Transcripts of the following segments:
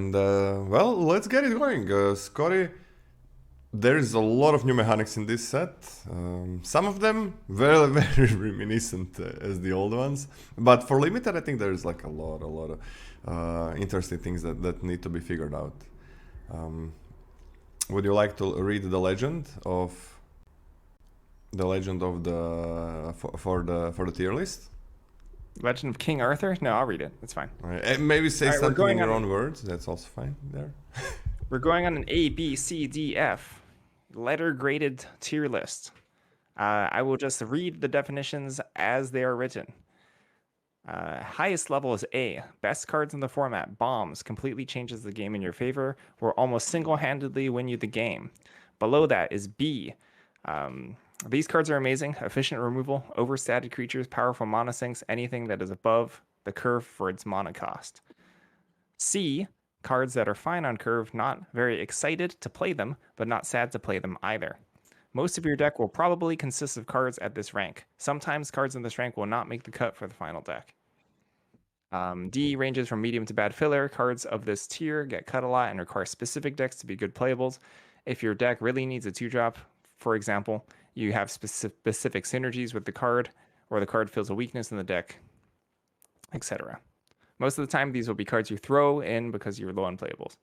And well, let's get it going. Scotty, there is a lot of new mechanics in this set. Some of them very, very reminiscent as the old ones. But for limited, I think there is like a lot of interesting things that need to be figured out. Would you like to read the legend of the for the tier list? Legend of King Arthur? No, I'll read it. It's fine. And maybe say something in your own words. That's also fine there. We're going on an A, B, C, D, F letter graded tier list. I will just read the definitions as they are written. Highest level is A. Best cards in the format. Bombs. Completely changes the game in your favor or almost single-handedly win you the game. Below that is B. These cards are amazing. Efficient removal, overstated creatures, powerful mana sinks, anything that is above the curve for its mana cost. C. Cards that are fine on curve, not very excited to play them, but not sad to play them either. Most of your deck will probably consist of cards at this rank. Sometimes cards in this rank will not make the cut for the final deck. D ranges from medium to bad filler. Cards of this tier get cut a lot and require specific decks to be good playables. If your deck really needs a 2-drop, for example, you have specific synergies with the card, or the card fills a weakness in the deck, etc. Most of the time, these will be cards you throw in because you're low on playables.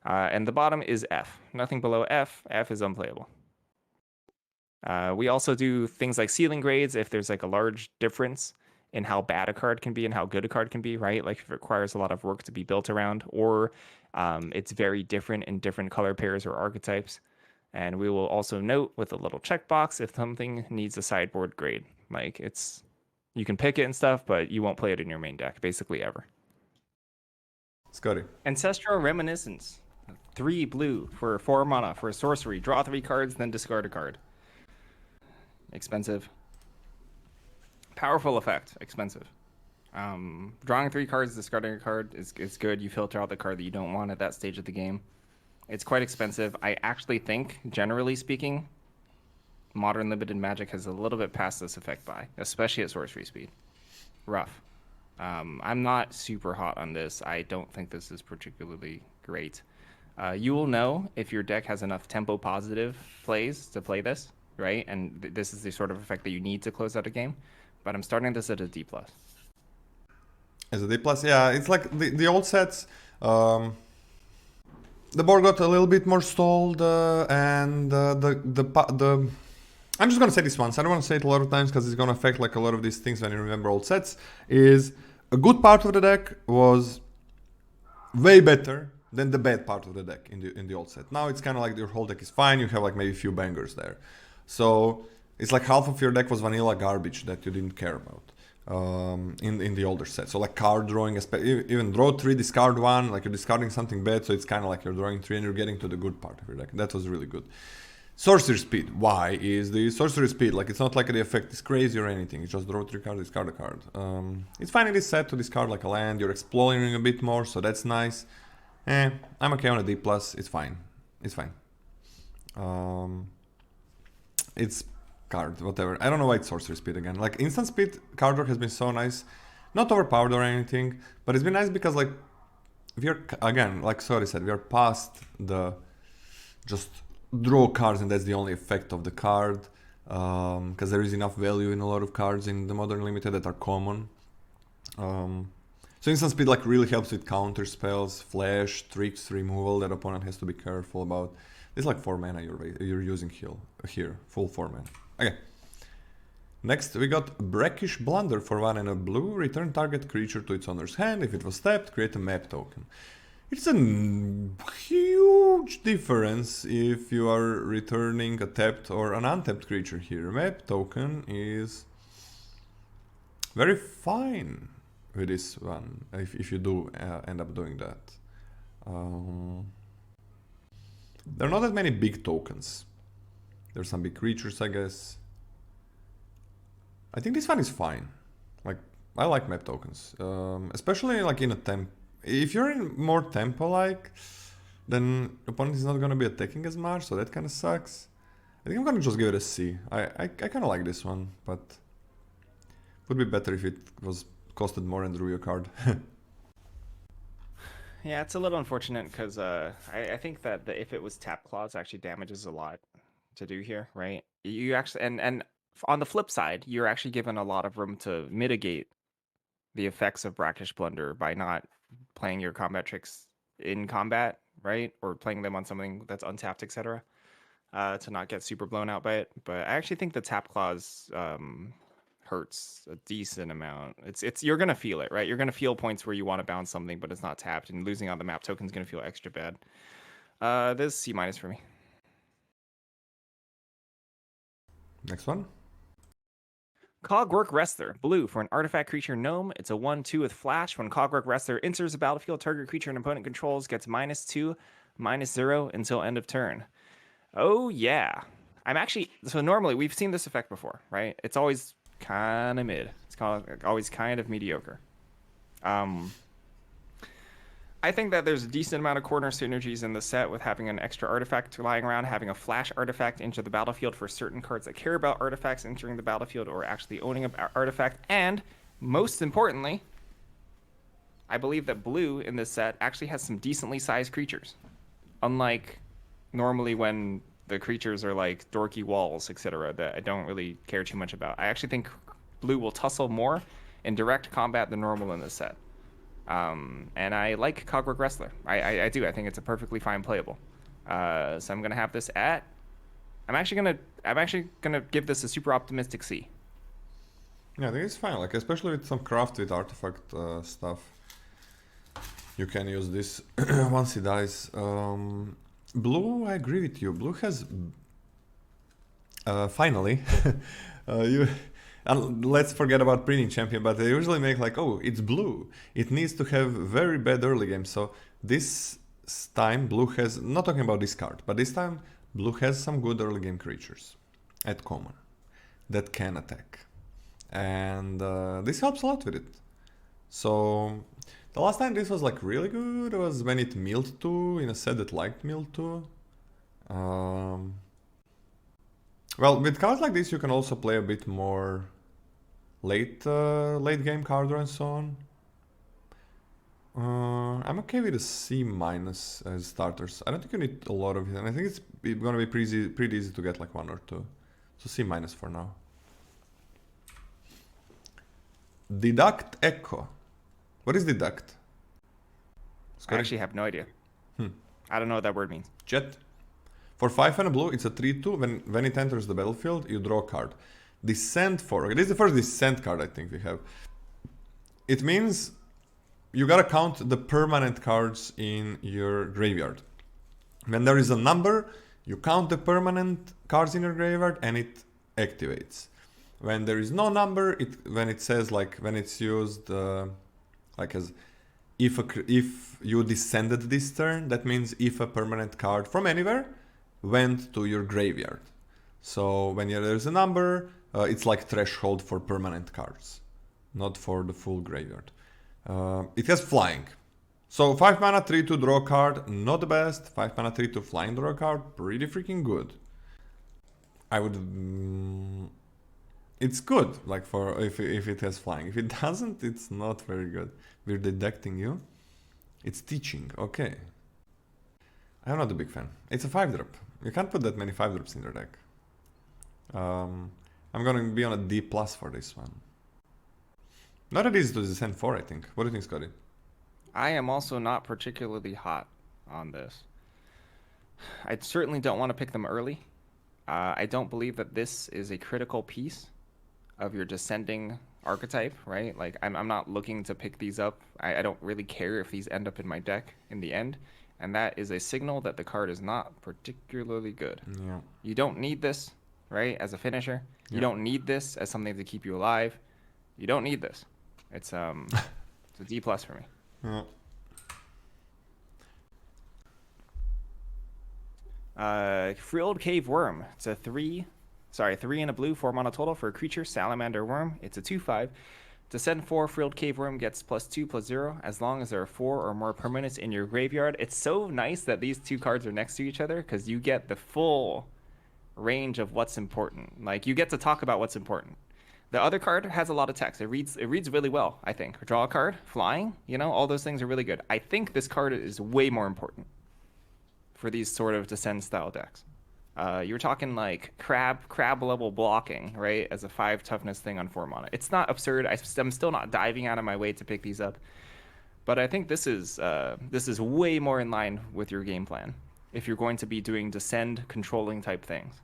And the bottom is F. Nothing below F. F is unplayable. We also do things like ceiling grades if there's like a large difference in how bad a card can be and how good a card can be, right? Like if it requires a lot of work to be built around, or it's very different in different color pairs or archetypes. And we will also note with a little checkbox if something needs a sideboard grade. Like you can pick it and stuff, but you won't play it in your main deck, basically ever. Scotty. Ancestral Reminiscence. 3 blue for 4 mana for a sorcery. Draw 3 cards, then discard a card. Expensive. Powerful effect. Expensive. Drawing 3 cards, discarding a card is good. You filter out the card that you don't want at that stage of the game. It's quite expensive. I actually think, generally speaking, Modern Limited Magic has a little bit past this effect by, especially at sorcery speed. Rough. I'm not super hot on this. I don't think this is particularly great. You will know if your deck has enough tempo positive plays to play this, right? And this is the sort of effect that you need to close out a game. But I'm starting this at a D+. As a D+, yeah. It's like the old sets. The board got a little bit more stalled, and I'm just gonna say this once. I don't want to say it a lot of times because it's gonna affect like a lot of these things when you remember old sets. Is a good part of the deck was way better than the bad part of the deck in the old set. Now it's kind of like your whole deck is fine. You have like maybe a few bangers there, so it's like half of your deck was vanilla garbage that you didn't care about. In the older set, so like card drawing, even draw 3, discard 1, like you're discarding something bad, so it's kind of like you're drawing 3 and you're getting to the good part of your deck. That was really good. Sorcery speed. Why is the sorcery speed like it's not like the effect is crazy or anything? You just draw 3 cards, discard a card. It's fine in this set to discard like a land. You're exploring a bit more, so that's nice. I'm okay on a D+. It's fine. It's fine. It's card, whatever. I don't know why it's sorcery speed again. Like instant speed card draw has been so nice, not overpowered or anything, but it's been nice because like we're again, like Sorry said, we are past the just draw cards and that's the only effect of the card, because there is enough value in a lot of cards in the Modern Limited that are common. So instant speed like really helps with counter spells, flash, tricks, removal that opponent has to be careful about. It's like 4 mana you're using here, full 4 mana. Okay. Next we got Brackish Blunder for 1 and a blue. Return target creature to its owner's hand. If it was tapped, create a map token. It's a huge difference if you are returning a tapped or an untapped creature here. Map token is very fine with this one, if you do end up doing that. There are not that many big tokens. There's some big creatures, I guess. I think this one is fine. Like, I like map tokens. Especially like in a tempo. If you're in more tempo-like, then opponent is not gonna be attacking as much, so that kinda sucks. I think I'm gonna just give it a C. I kinda like this one, but would be better if it was costed more and drew your card. Yeah, it's a little unfortunate because I think that if it was tap claws, actually damages a lot to do here, right? You actually and on the flip side, you're actually given a lot of room to mitigate the effects of brackish blunder by not playing your combat tricks in combat, right? Or playing them on something that's untapped, etc. To not get super blown out by it. But I actually think the tap claws hurts a decent amount. It's you're gonna feel it, right? You're gonna feel points where you want to bounce something, but it's not tapped, and losing on the map token is gonna feel extra bad. This is C minus for me. Next one. Cogwork Wrestler, blue for an artifact creature gnome. It's a 1/2 with flash. When Cogwork Wrestler enters the battlefield, target creature an opponent controls gets -2, -0 until end of turn. Oh yeah. I'm actually so normally we've seen this effect before, right? It's always kind of mid. It's always kind of mediocre. I think that there's a decent amount of corner synergies in the set with having an extra artifact lying around, having a flash artifact enter the battlefield for certain cards that care about artifacts entering the battlefield or actually owning an artifact. And most importantly, I believe that blue in this set actually has some decently sized creatures. Unlike normally when the creatures are like dorky walls, etc., that I don't really care too much about. I actually think blue will tussle more in direct combat than normal in this set. And I like Cogwork Wrestler. I do. I think it's a perfectly fine playable. So I'm gonna have this at. I'm actually gonna give this a super optimistic C. Yeah, I think it's fine. Like especially with some craft with artifact stuff, you can use this once he dies. Blue, I agree with you. Blue has finally you. And let's forget about printing champion, but they usually make like, oh, it's blue. It needs to have very bad early game. So this time blue has, not talking about this card, but this time blue has some good early game creatures at common that can attack. And this helps a lot with it. So the last time this was like really good was when it milled 2 in a set that liked mill 2. Well, with cards like this you can also play a bit more late game card draw and so on. I'm okay with a C minus as starters. I don't think you need a lot of it, and I think it's gonna be pretty easy to get like 1 or 2. So C minus for now. Deduct Echo. What is deduct? I actually have no idea. I don't know what that word means. Jet. For 5 and a blue, it's a 3/2. When it enters the battlefield, you draw a card. Descent 4. Okay, this is the first descent card I think we have. It means you gotta count the permanent cards in your graveyard. When there is a number, you count the permanent cards in your graveyard and it activates. When there is no number, when it says like when it's used like as if you descended this turn, that means if a permanent card from anywhere went to your graveyard. So when there's a number, it's like threshold for permanent cards, not for the full graveyard. It has flying. So 5 mana, 3/2 draw card, not the best. 5 mana, 3/2 flying draw card, pretty freaking good. I would... it's good, like for if it has flying. If it doesn't, it's not very good. We're deducting you. It's teaching, okay. I'm not a big fan. It's a 5-drop. You can't put that many 5-drops in your deck. I'm gonna be on a D+ for this one. Not that easy to descend 4, I think. What do you think, Scotty? I am also not particularly hot on this. I certainly don't want to pick them early. I don't believe that this is a critical piece of your descending archetype, right? Like, I'm not looking to pick these up. I don't really care if these end up in my deck in the end. And that is a signal that the card is not particularly good. Yeah. You don't need this, right, as a finisher. You don't need this as something to keep you alive. You don't need this. It's it's a D+ for me. Yeah. Frilled Cave Worm. It's a 3 and a blue, 4 mana total for a creature, Salamander Worm. It's a 2/5. Descend 4, Frilled Cave Worm gets +2/+0 as long as there are 4 or more permanents in your graveyard. It's so nice that these two cards are next to each other because you get the full range of what's important. Like, you get to talk about what's important. The other card has a lot of text. It reads really well, I think. Draw a card, flying, you know, all those things are really good. I think this card is way more important for these sort of descend style decks. You're talking like crab level blocking, right? As a 5 toughness thing on 4 mana. It's not absurd. I'm still not diving out of my way to pick these up, but I think this is way more in line with your game plan if you're going to be doing descend controlling type things.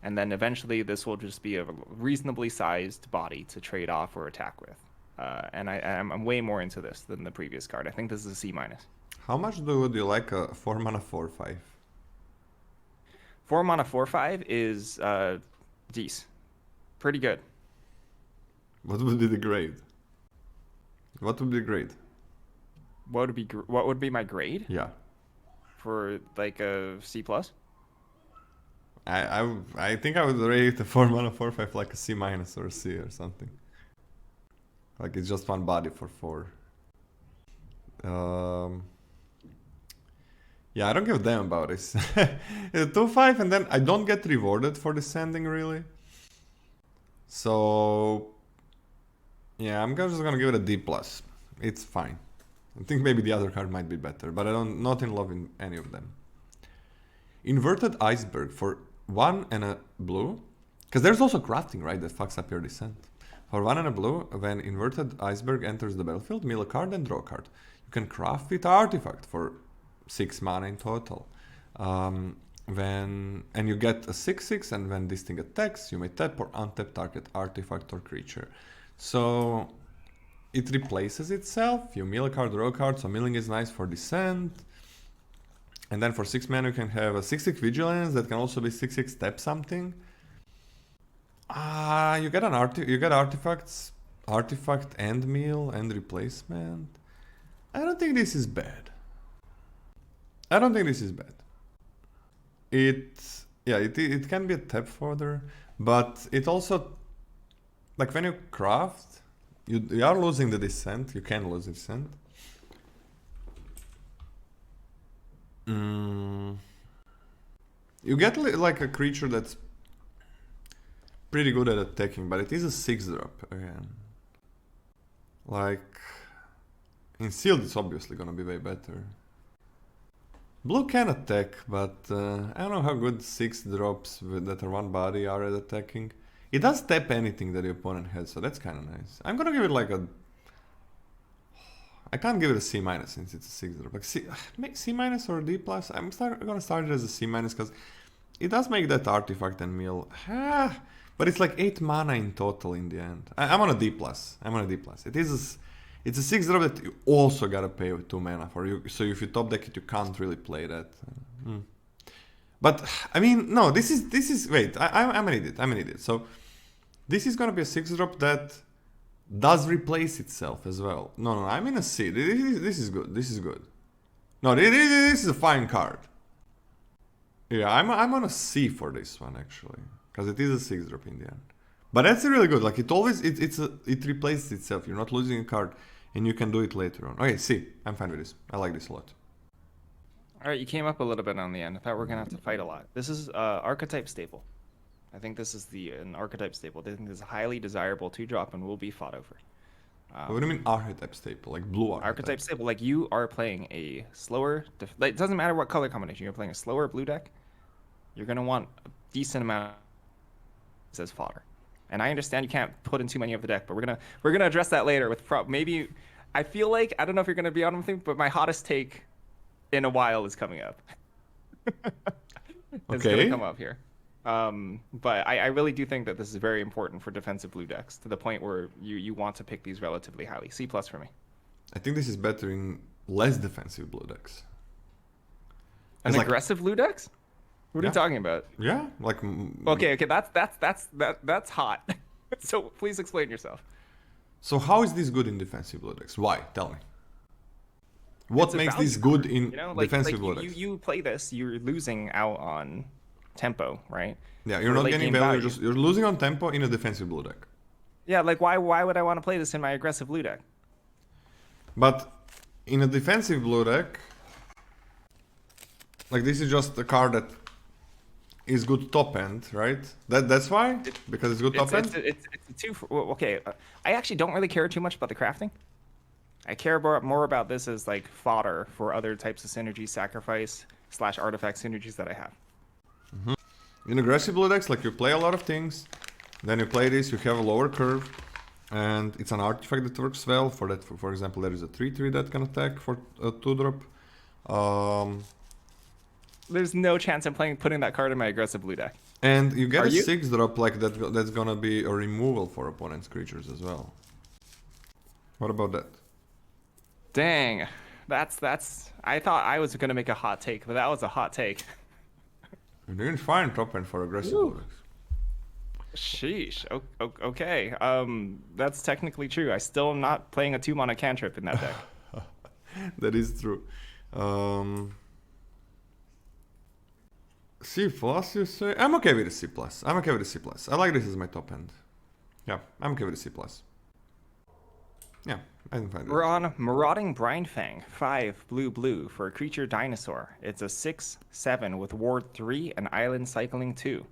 And then eventually this will just be a reasonably sized body to trade off or attack with. And I'm way more into this than the previous card. I think this is a C-. How much would you like a 4 mana 4/5? 4 mana 4/5 is decent. Pretty good. What would be the grade? What would be the grade? What would be my grade? Yeah. For like a C+? I think I would rate the 4 mana 4/5 like a C- or a C or something. Like it's just one body for 4. Yeah, I don't give a damn about this. 2/5 and then I don't get rewarded for descending really. So yeah, I'm just gonna give it a D+. It's fine. I think maybe the other card might be better, but I'm not in love in any of them. Inverted Iceberg for 1 and a blue. Because there's also crafting, right, that fucks up your descent. For 1 and a blue, when Inverted Iceberg enters the battlefield, mill a card and draw a card. You can craft with artifact for 6 mana in total. And you get a 6/6, and when this thing attacks, you may tap or untap target artifact or creature. So it replaces itself. You mill a card, draw a card, so milling is nice for descent. And then for 6 mana you can have a 6/6 vigilance that can also be 6/6 tap something. You get artifacts, artifact and mill and replacement. I don't think this is bad. It can be a tap fodder, but it also, like when you craft, you are losing the descent. You can lose descent. You get like a creature that's pretty good at attacking, but it is a 6-drop again. Like in sealed, it's obviously gonna be way better. Blue can attack, but I don't know how good 6-drops that are 1 body are at attacking. It does tap anything that the opponent has, so that's kind of nice. I'm gonna give it like a... I can't give it a C- since it's a 6-drop. Like C- or D+. I'm gonna start it as a C- because it does make that artifact and mill. But it's like 8 mana in total in the end. I'm on a D+. It's a 6-drop that you also gotta pay with 2 mana for. So if you top deck it, you can't really play that. But I mean, no, this is wait, I'm an idiot. So this is gonna be a 6-drop that does replace itself as well. No, I'm in a C. This is good. No, this is a fine card. Yeah, I'm on a C for this one actually, because it is a 6-drop in the end. But that's really good. Like it replaces itself. You're not losing a card, and you can do it later on. Okay, C. I'm fine with this. I like this a lot. All right, you came up a little bit on the end. I thought we were gonna have to fight a lot. This is archetype staple. I think this is an archetype staple. I think this is highly desirable 2-drop and will be fought over. What do you mean archetype staple? Like blue archetype staple? Like you are playing a slower... like, it doesn't matter what color combination. You're playing a slower blue deck. You're going to want a decent amount as fodder. And I understand you can't put in too many of the deck, but we're gonna address that later with maybe... I feel like, I don't know if you're going to be on anything, but my hottest take in a while is coming up. It's going to come up here. But I really do think that this is very important for defensive blue decks, to the point where you want to pick these relatively highly. C+ for me. I think this is better in less defensive blue decks. An aggressive blue decks? What are you talking about? Yeah, like... Okay, that's hot. So please explain yourself. So how is this good in defensive blue decks? Why? Tell me. What makes this good in defensive blue decks? You play this, you're losing out on tempo, right? Yeah, you're not getting value. You're losing on tempo in a defensive blue deck. Yeah, like why would I want to play this in my aggressive blue deck? But in a defensive blue deck, like this is just a card that is good top end, right? That's why? Because it's good top end? It's a two for, well, okay. I actually don't really care too much about the crafting. I care more about this as like fodder for other types of synergy sacrifice / artifact synergies that I have. In aggressive blue decks, like you play a lot of things, then you play this, you have a lower curve, and it's an artifact that works well. For that, for example, there is a 3/3 that can attack for a 2-drop. There's no chance I'm putting that card in my aggressive blue deck. And you get Are a you? 6-drop like that. That's gonna be a removal for opponent's creatures as well. What about that? Dang, that's. I thought I was gonna make a hot take, but that was a hot take. You're doing fine top end for aggressive blue decks. Sheesh. Okay. That's technically true. I still am not playing a 2-mana cantrip in that deck. That is true. C plus, you say? I'm okay with the C plus. I'm okay with the C plus. I like this as my top end. Yeah, I'm okay with the C plus. Yeah, I can find it. We're on Marauding Brindfang, 5 blue for a creature dinosaur. It's a 6/7 with ward 3 and island cycling 2.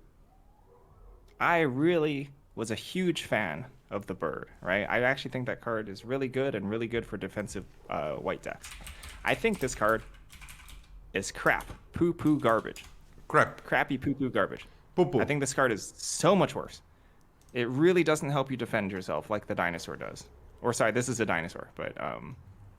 I really was a huge fan of the bird, right? I actually think that card is really good and really good for defensive white decks. I think this card is crap. Poo-poo garbage. Crappy poo-poo garbage. Poo-poo. I think this card is so much worse. It really doesn't help you defend yourself like the dinosaur does. Or sorry, this is a dinosaur, but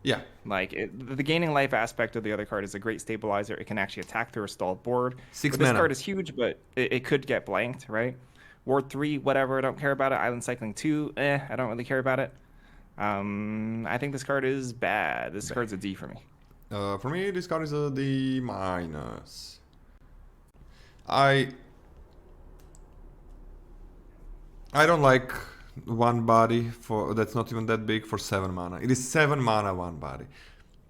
yeah. Like the gaining life aspect of the other card is a great stabilizer. It can actually attack through a stalled board. 6 This mana. card is huge, but it could get blanked, right? Ward 3, whatever, I don't care about it. Island Cycling 2, I don't really care about it. I think this card is bad. This card's a D for me. For me, this card is a D minus. I don't like one body for that's not even that big for 7 mana. It is 7 mana, one body.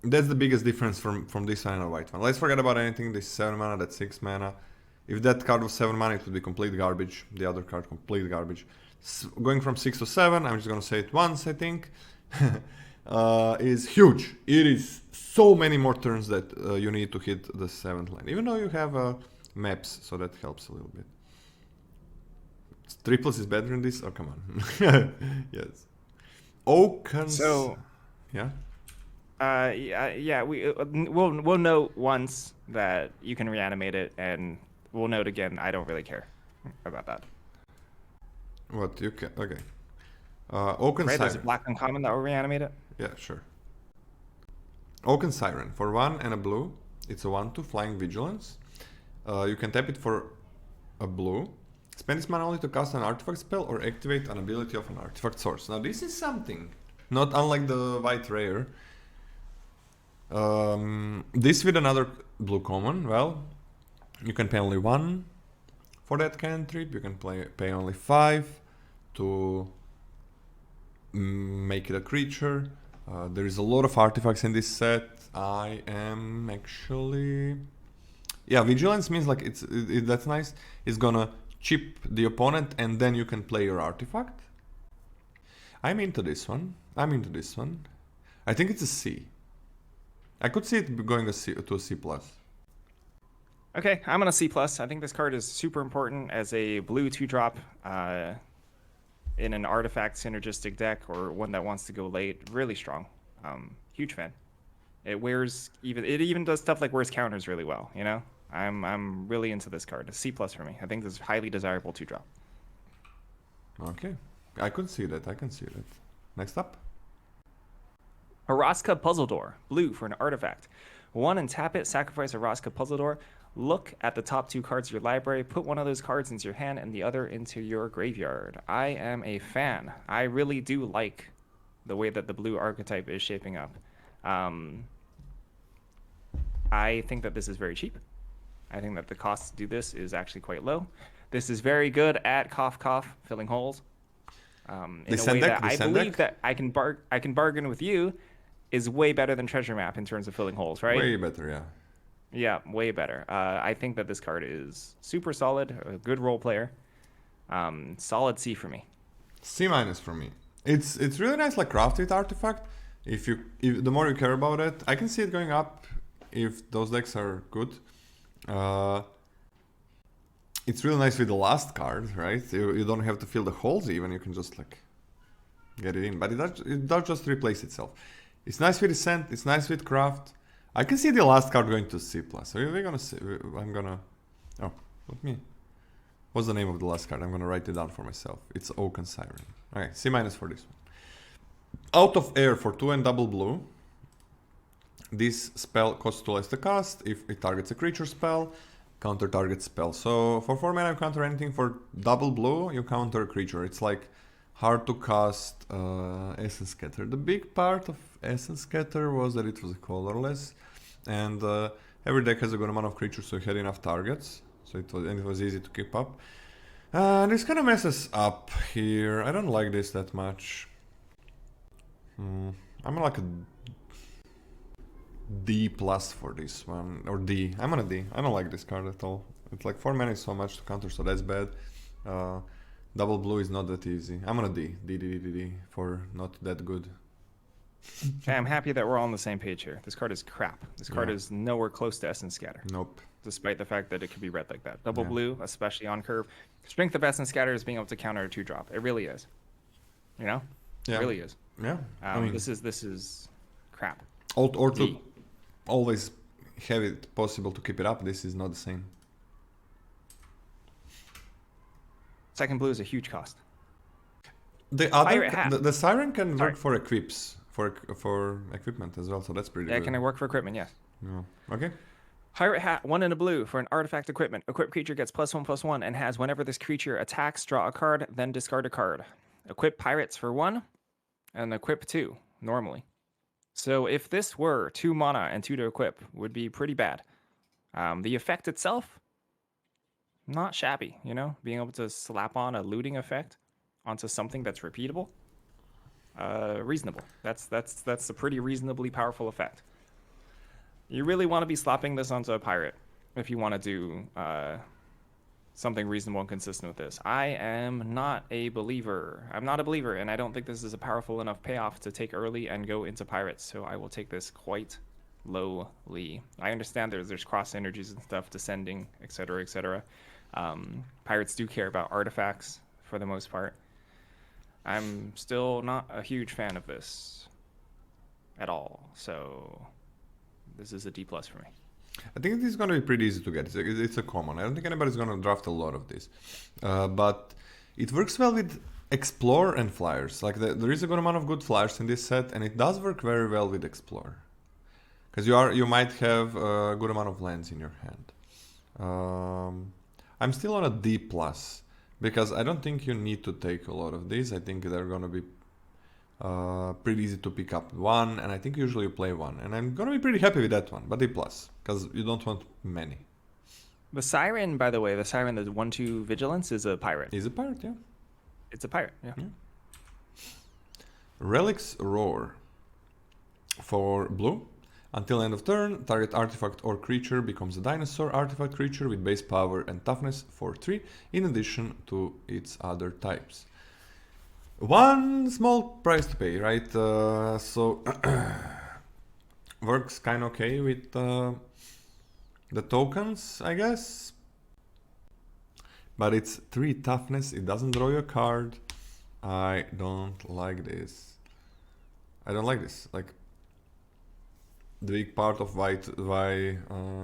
That's the biggest difference from this one and a white one. Let's forget about anything. This is 7 mana, that's 6 mana. If that card was 7 mana, it would be complete garbage. The other card, complete garbage. Going from 6 to 7, I'm just gonna say it once, I think, is huge. It is so many more turns that you need to hit the 7th line. Even though you have maps, so that helps a little bit. Triples is better than this? Oh, come on. Yes. Oakens. So, yeah. We'll note once that you can reanimate it, and we'll note again. I don't really care about that. What you can? Okay. Oaken Right, Siren. there's a black uncommon that will reanimate it. Yeah, sure. Oaken Siren for 1 and a blue. It's a 1/2 flying vigilance. You can tap it for a blue. Spend this mana only to cast an artifact spell or activate an ability of an artifact source. Now this is something, not unlike the white rare. This with another blue common, well, you can pay only 1 for that cantrip. You can pay only 5 to make it a creature. There is a lot of artifacts in this set. I am actually... Yeah, vigilance means like that's nice. It's gonna chip the opponent and then you can play your artifact. I'm into this one. I think it's a C. I could see it going to a C plus. Okay, I'm on a C plus. I think this card is super important as a blue 2-drop in an artifact synergistic deck or one that wants to go late. Really strong. Huge fan. It even does stuff like wears counters really well. You know, I'm really into this card. A C plus for me. I think this is highly desirable 2-drop. Okay, I can see that. Next up. Haraska Puzzle Door, blue for an artifact. 1 and tap it, sacrifice Haraska Puzzle Door. Look at the top 2 cards of your library, put one of those cards into your hand and the other into your graveyard. I am a fan. I really do like the way that the blue archetype is shaping up. I think that this is very cheap. I think that the cost to do this is actually quite low. This is very good at cough cough filling holes. In a way that I believe that I can bargain with you is way better than Treasure Map in terms of filling holes, right? Way better, yeah. Yeah, way better. I think that this card is super solid, a good role player. Solid C for me. C minus for me. It's really nice, like crafted artifact. If the more you care about it, I can see it going up if those decks are good. It's really nice with the last card, right? You don't have to fill the holes even, you can just like get it in. But it does just replace itself. It's nice with Descent, it's nice with Craft. I can see the last card going to C+. We're gonna see, I'm gonna... Oh, let me... What's the name of the last card? I'm gonna write it down for myself. It's Oaken Siren. Okay, C- for this one. Out of Air for 2 and double blue. This spell costs 2 less to cast. If it targets a creature spell, counter target spell. So for 4 mana you counter anything. For double blue you counter a creature. It's like hard to cast Essence Scatter. The big part of Essence Scatter was that it was colorless. And every deck has a good amount of creatures, so you had enough targets. So it was easy to keep up. This kind of messes up here. I don't like this that much. I'm like a D plus for this one, or D. I'm on a D. I don't like this card at all. It's like 4 mana is so much to counter, so that's bad. Double blue is not that easy. I'm on a D. D for not that good. Okay, I'm happy that we're all on the same page here. This card is crap. This card is nowhere close to Essence Scatter. Nope. Despite the fact that it could be read like that. Double blue, especially on curve. Strength of Essence Scatter is being able to counter a 2-drop. It really is. You know? Yeah. It really is. Yeah. I mean, this is crap. Or to always have it possible to keep it up, this is not the same. Second blue is a huge cost. The other, the Siren can work for equips, for equipment as well, so that's pretty good. Yeah, can it work for equipment? Yes. Yeah. Okay. Pirate Hat, 1 in a blue for an artifact equipment. Equipped creature gets +1/+1 and has whenever this creature attacks, draw a card, then discard a card. Equip Pirates for 1 and equip 2 normally. So if this were 2 mana and 2 to equip, would be pretty bad. The effect itself, not shabby, you know? Being able to slap on a looting effect onto something that's repeatable, reasonable. That's a pretty reasonably powerful effect. You really want to be slapping this onto a pirate if you want to do something reasonable and consistent with this. I am not a believer. I'm not a believer, and I don't think this is a powerful enough payoff to take early and go into pirates, so I will take this quite lowly. I understand there's cross synergies and stuff, descending, etc., etc. Pirates do care about artifacts for the most part. I'm still not a huge fan of this at all, so this is a D+ for me. I think this is going to be pretty easy to get. It's a common. I don't think anybody's going to draft a lot of this. But it works well with Explore and Flyers. Like there is a good amount of good Flyers in this set, and it does work very well with Explore. Because you might have a good amount of lands in your hand. I'm still on a D+, because I don't think you need to take a lot of these. I think they're going to be pretty easy to pick up 1, and I think usually you play 1, and I'm gonna be pretty happy with that one, but D+, because you don't want many. The Siren, by the way, the 1/2 Vigilance is a pirate. Is a pirate, yeah. It's a pirate, yeah. Relic's Roar. For blue, until end of turn, target artifact or creature becomes a dinosaur artifact creature with base power and toughness for 3, in addition to its other types. One small price to pay, right? So works kind of okay with the tokens, I guess. But it's 3 toughness, it doesn't draw you a card. I don't like this. I don't like this. Like, the big part of why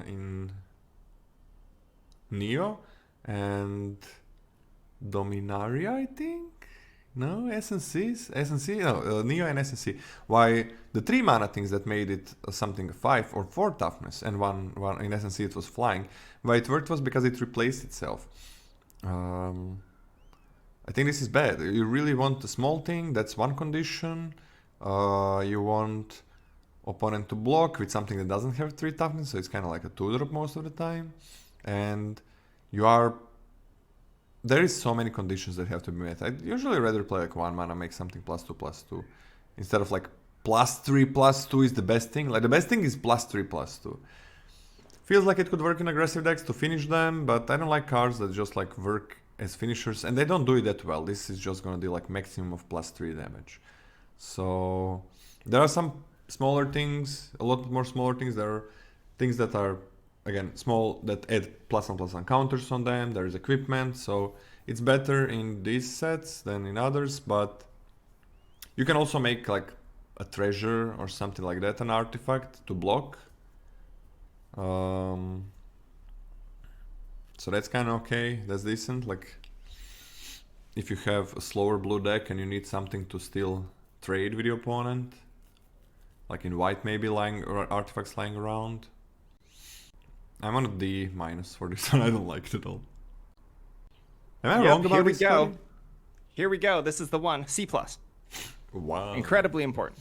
in Neo and Dominaria, I think? No, SNC? No, Neo and SNC. Why the 3 mana things that made it something 5 or 4 toughness, and one in SNC it was flying. Why it worked was because it replaced itself. I think this is bad. You really want a small thing, that's one condition. You want opponent to block with something that doesn't have 3 toughness, so it's kind of like a 2-drop most of the time. And you are... There is so many conditions that have to be met. I'd usually rather play like 1 mana, make something +2/+2. Instead of like +3/+2 is the best thing. Like the best thing is +3/+2. Feels like it could work in aggressive decks to finish them, but I don't like cards that just like work as finishers, and they don't do it that well. This is just gonna do like maximum of +3 damage. So there are some smaller things, a lot more smaller things. There are things that are again, small that add +1/+1 counters on them. There is equipment, so it's better in these sets than in others. But you can also make like a treasure or something like that, an artifact to block. So that's kind of okay. That's decent. Like if you have a slower blue deck and you need something to still trade with your opponent, like in white maybe lying or artifacts lying around. I'm on a D- for this one. I don't like it at all. Am I wrong about here we this? go. Cody? Here we go. This is the one. C+. Wow. Incredibly important.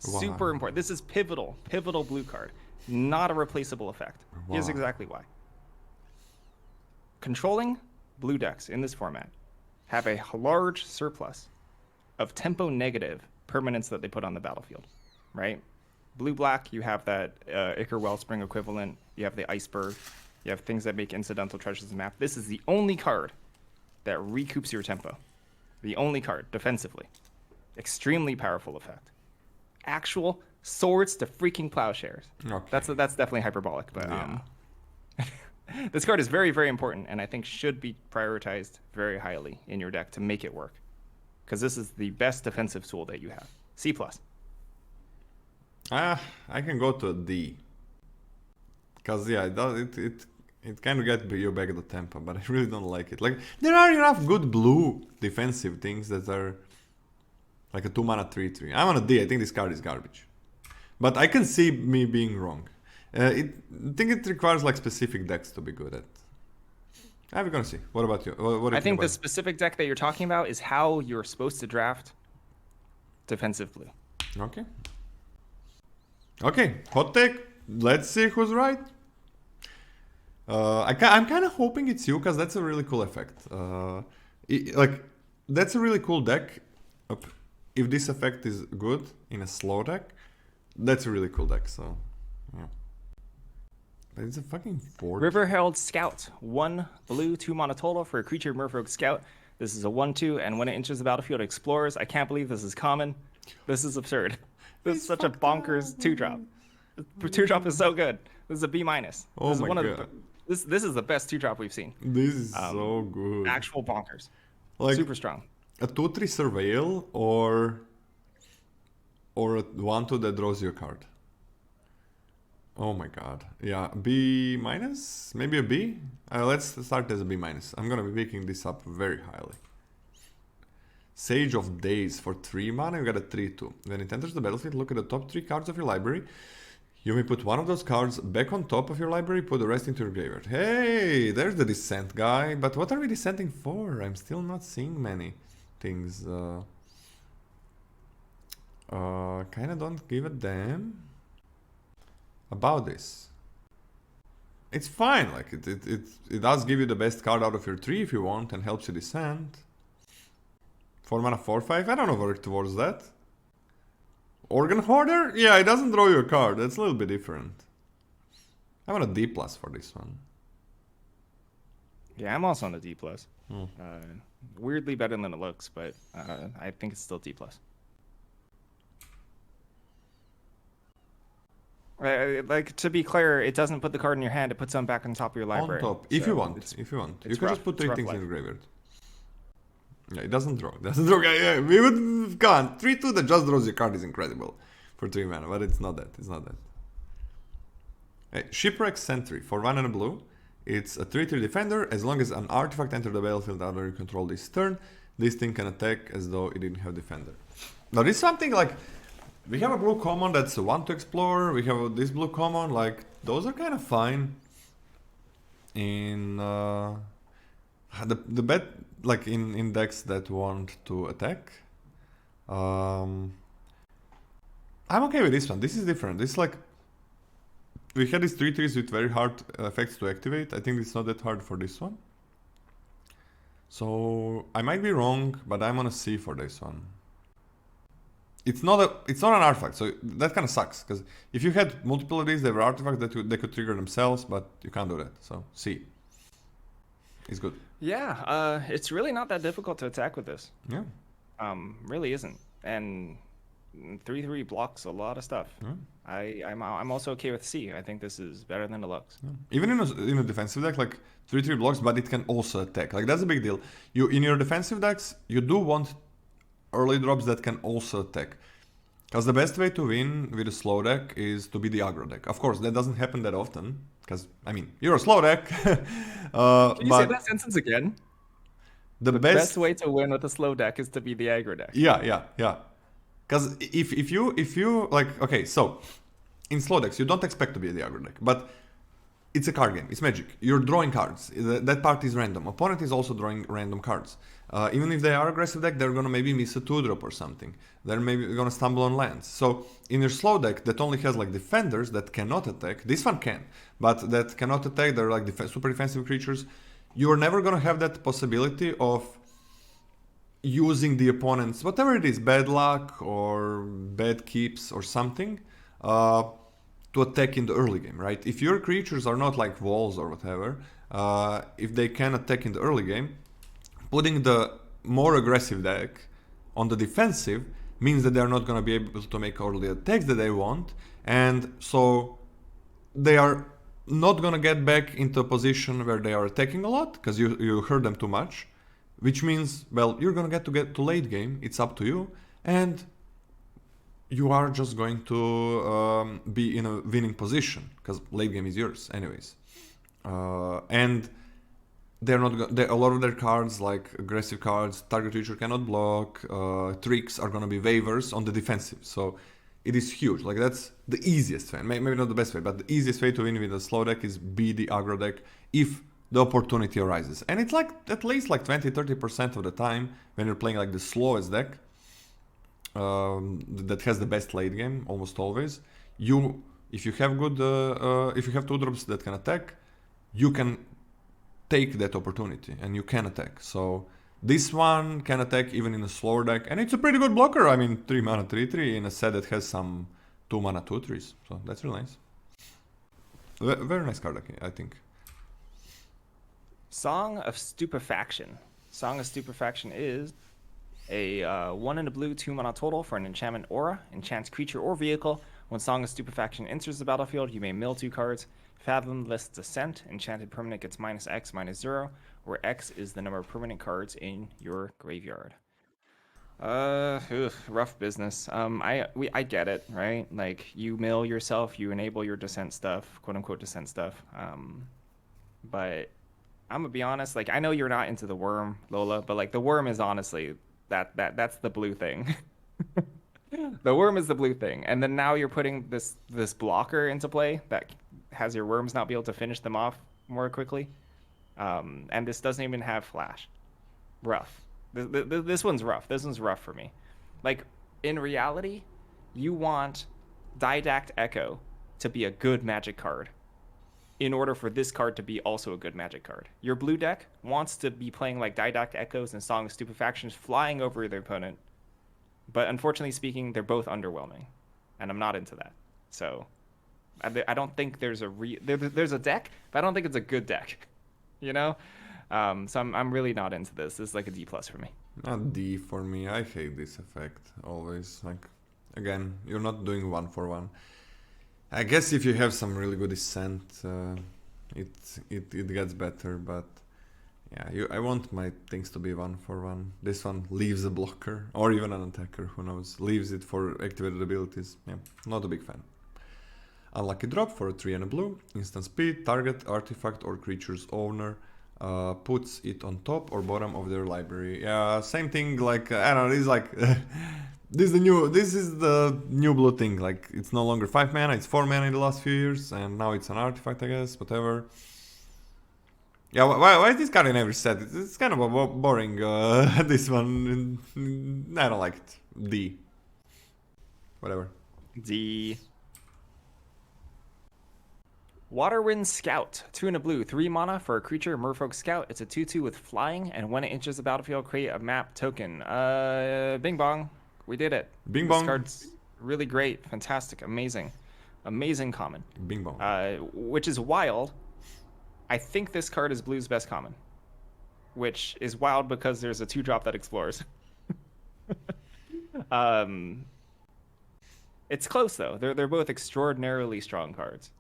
Wow. Super important. This is pivotal blue card. Not a replaceable effect. Here's Wow. exactly why. Controlling blue decks in this format have a large surplus of tempo negative permanents that they put on the battlefield, right? Blue-black, you have that Ichor Wellspring equivalent. You have the Iceberg. You have things that make incidental treasures in the map. This is the only card that recoups your tempo. The only card, defensively. Extremely powerful effect. Actual swords to freaking plowshares. Okay. That's definitely hyperbolic, but this card is very, very important, and I think should be prioritized very highly in your deck to make it work. Because this is the best defensive tool that you have. C+. I can go to a D. Cause yeah, it kind of gets you back the tempo, but I really don't like it. Like there are enough good blue defensive things that are like a 2-mana 3/3. I'm on a D. I think this card is garbage, but I can see me being wrong. I think it requires like specific decks to be good at. We're gonna see. What about you? What do you I think the about specific deck that you're talking about is how you're supposed to draft defensive blue. Okay. Okay, hot take. Let's see who's right. I'm kind of hoping it's you, because that's a really cool effect. Like, that's a really cool deck. If this effect is good in a slow deck, that's a really cool deck, so, yeah. But it's a fucking 4. River Herald Scout. 1 blue, 2 mana total for a creature Merfolk Scout. This is a 1/2, and when it enters the battlefield, it explores. I can't believe this is common. This is absurd. This is such a bonkers 2-drop. 2-drop is so good. This is a B-. Oh This is my God. This is the best 2-drop we've seen. This is so good. Actual bonkers. Like, Super strong. a 2/3 Surveil or a 1/2 that draws you a card. Oh my god. Yeah, B-? Maybe a B? Let's start as a B-. I'm gonna be picking this up very highly. Sage of Days for 3 mana, you got a 3/2. When it enters the battlefield, look at the top 3 cards of your library. You may put one of those cards back on top of your library, put the rest into your graveyard. Hey, there's the descent guy. But what are we descenting for? I'm still not seeing many things. Kinda don't give a damn about this. It's fine, like it does give you the best card out of your tree if you want and helps you descend. 4 mana 4/5, I don't know work towards that. Organ Hoarder? Yeah, it doesn't draw you a card, that's a little bit different. I want a D+ for this one. Yeah, I'm also on a D+. Hmm. Weirdly better than it looks, but I think it's still D+. Like, to be clear, it doesn't put the card in your hand, it puts them back on top of your library. On top, if So you want. You it's can rough. just put It's 3 rough things in life. your graveyard. Yeah, it doesn't draw. Yeah, we would gone 3/2 that just draws your card is incredible for 3 mana, but it's not that. It's not that. Hey, Shipwreck Sentry for 1 and a blue. It's a 3/3 defender. As long as an artifact enters the battlefield under your control this turn, this thing can attack as though it didn't have defender. Now this is something like we have a blue common that's a 1 to explore. We have this blue common. Like those are kind of fine. In the bet like in decks that want to attack. I'm okay with this one. This is different. This is like we had these 3/3s with very hard effects to activate. I think it's not that hard for this one. So I might be wrong, but I'm gonna C for this one. It's not an artifact, so that kind of sucks. Because if you had multiple of these, they were artifacts that they could trigger themselves, but you can't do that. So C. It's good. Yeah, it's really not that difficult to attack with this. Yeah. Really isn't. And 3/3 blocks a lot of stuff. Yeah. I'm also okay with C. I think this is better than Deluxe. Even in a defensive deck, like 3/3 blocks, but it can also attack. Like that's a big deal. You in your defensive decks, you do want early drops that can also attack. Because the best way to win with a slow deck is to be the aggro deck. Of course, that doesn't happen that often. Because I mean, you're a slow deck. Can you say that sentence again? The best way to win with a slow deck is to be the aggro deck. Yeah. Because if you like, okay, so in slow decks you don't expect to be the aggro deck, but it's a card game. It's Magic. You're drawing cards. That part is random. Opponent is also drawing random cards. Even if they are aggressive deck, they're gonna maybe miss a 2-drop or something. They're maybe gonna stumble on lands. So in your slow deck that only has like defenders that cannot attack, this one can, but that cannot attack. They're like super defensive creatures. You're never gonna have that possibility of using the opponent's whatever it is, bad luck or bad keeps or something. To attack in the early game, right? If your creatures are not like walls or whatever, if they can attack in the early game, putting the more aggressive deck on the defensive means that they're not going to be able to make all the attacks that they want, and so they are not going to get back into a position where they are attacking a lot because you hurt them too much, which means, well, you're going to get to late game, it's up to you, and you are just going to be in a winning position because late game is yours anyways. And they're not a lot of their cards, like aggressive cards, target creature cannot block, tricks are going to be waivers on the defensive. So it is huge. Like that's the easiest way, maybe not the best way, but the easiest way to win with a slow deck is be the aggro deck if the opportunity arises. And it's like at least like 20-30% of the time when you're playing like the slowest deck, that has the best late game almost always. If you have good if you have 2-drops that can attack, you can take that opportunity and you can attack. So this one can attack even in a slower deck, and it's a pretty good blocker. I mean, 3 mana 3/3 in a set that has some 2 mana 2/3s, so that's really nice. Very nice card, I think. Song of Stupefaction. Song of Stupefaction is a 1 in a blue, 2 mana total for an enchantment aura. Enchants creature or vehicle. When Song of Stupefaction enters the battlefield, you may mill 2 cards. Fathomless Descent. Enchanted permanent gets -X, -0, where X is the number of permanent cards in your graveyard. Rough business. I get it, right? Like you mill yourself, you enable your descent stuff, quote unquote descent stuff. But I'm gonna be honest. Like I know you're not into the worm, Lola, but like the worm is honestly that's the blue thing. The worm is the blue thing, and then now you're putting this blocker into play that has your worms not be able to finish them off more quickly. And this doesn't even have flash. Rough. This one's rough. This one's rough for me. Like in reality, you want Didact Echo to be a good Magic card in order for this card to be also a good Magic card. Your blue deck wants to be playing like Didact Echoes and Song of Stupefactions flying over their opponent. But unfortunately speaking, they're both underwhelming. And I'm not into that. So I don't think there's there's a deck, but I don't think it's a good deck. You know? So I'm really not into this. This is like a D+ for me. Not D for me. I hate this effect always. Like, again, you're not doing 1-for-1. I guess if you have some really good descent, it gets better. But yeah, I want my things to be 1-for-1. This one leaves a blocker or even an attacker. Who knows? Leaves it for activated abilities. Yeah, not a big fan. Unlucky drop for a 3 and a blue. Instant speed. Target artifact or creature's owner puts it on top or bottom of their library. Yeah, same thing. Like I don't know. This is like this is the new blue thing. Like it's no longer 5 mana. It's 4 mana in the last few years, and now it's an artifact, I guess. Whatever. Yeah, why is this card in every set? It's kind of boring. This one, I don't like it. D. Whatever. D. Waterwind Scout, 2 and a blue, 3 mana for a creature, Merfolk Scout. It's a 2/2 with flying, and when it enters the battlefield, create a map token. Bing bong, we did it. Bing bong. This card's really great, fantastic, amazing, amazing common. Bing bong. Which is wild. I think this card is blue's best common, which is wild because there's a 2-drop that explores. It's close though. They're both extraordinarily strong cards.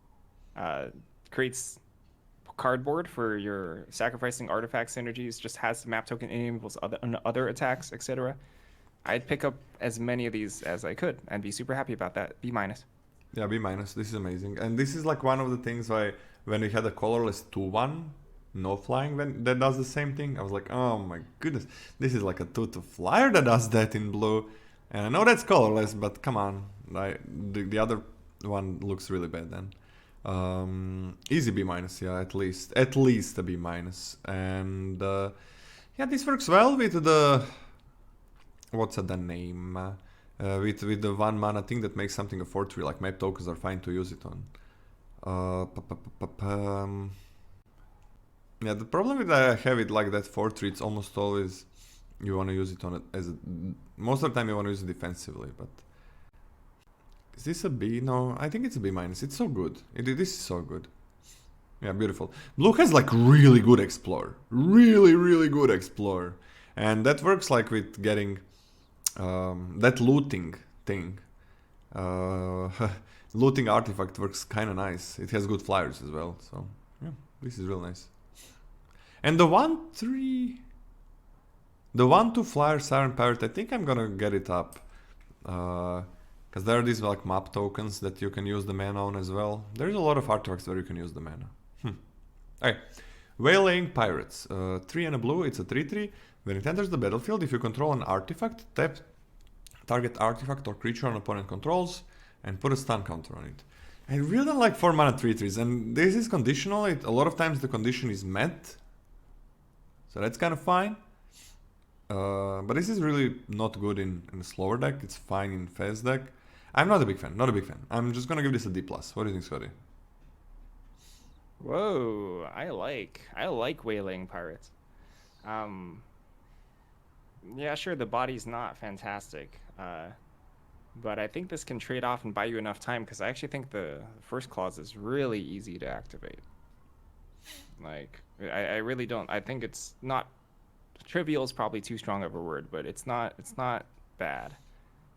Uh, Creates cardboard for your sacrificing artifact synergies. Just has the map token enables other attacks, etc. I'd pick up as many of these as I could and be super happy about that. B minus. Yeah, B minus. This is amazing, and this is like one of the things why when we had a colorless 2/1, no flying, when that does the same thing, I was like, oh my goodness, this is like a 2/2 flyer that does that in blue, and I know that's colorless, but come on, the other one looks really bad then. Easy B minus, yeah, at least a B minus, and yeah, this works well with the what's the name? With the 1 mana thing that makes something a 4/3, like map tokens are fine to use it on. Yeah, the problem with I have it like that 4/3, it's almost always you want to use it on it as a, most of the time you want to use it defensively, but is this a B? No, I think it's a B minus. It's so good. This is so good. Yeah, beautiful. Blue has like really good explore, really good explore, and that works like with getting that looting thing. Looting artifact works kind of nice. It has good flyers as well, so yeah, this is real nice. And the 1/3, the 1/2 flyer Siren Pirate, I think I'm gonna get it up, because there are these like map tokens that you can use the mana on as well. There's a lot of artifacts where you can use the mana. Okay, Waylaying Pirates, 3 and a blue. It's a 3/3. When it enters the battlefield, if you control an artifact, tap target artifact or creature an opponent controls and put a stun counter on it. I really don't like 4 mana 3/3s, and this is conditional. A lot of times the condition is met, so that's kind of fine. But this is really not good in a slower deck. It's fine in fast deck. I'm not a big fan. I'm just gonna give this a D+. What do you think, Scotty? Whoa, I like Waylaying Pirates. Yeah, sure, the body's not fantastic, but I think this can trade off and buy you enough time, because I actually think the first clause is really easy to activate. Like, I really don't. I think it's not trivial is probably too strong of a word, but it's not bad.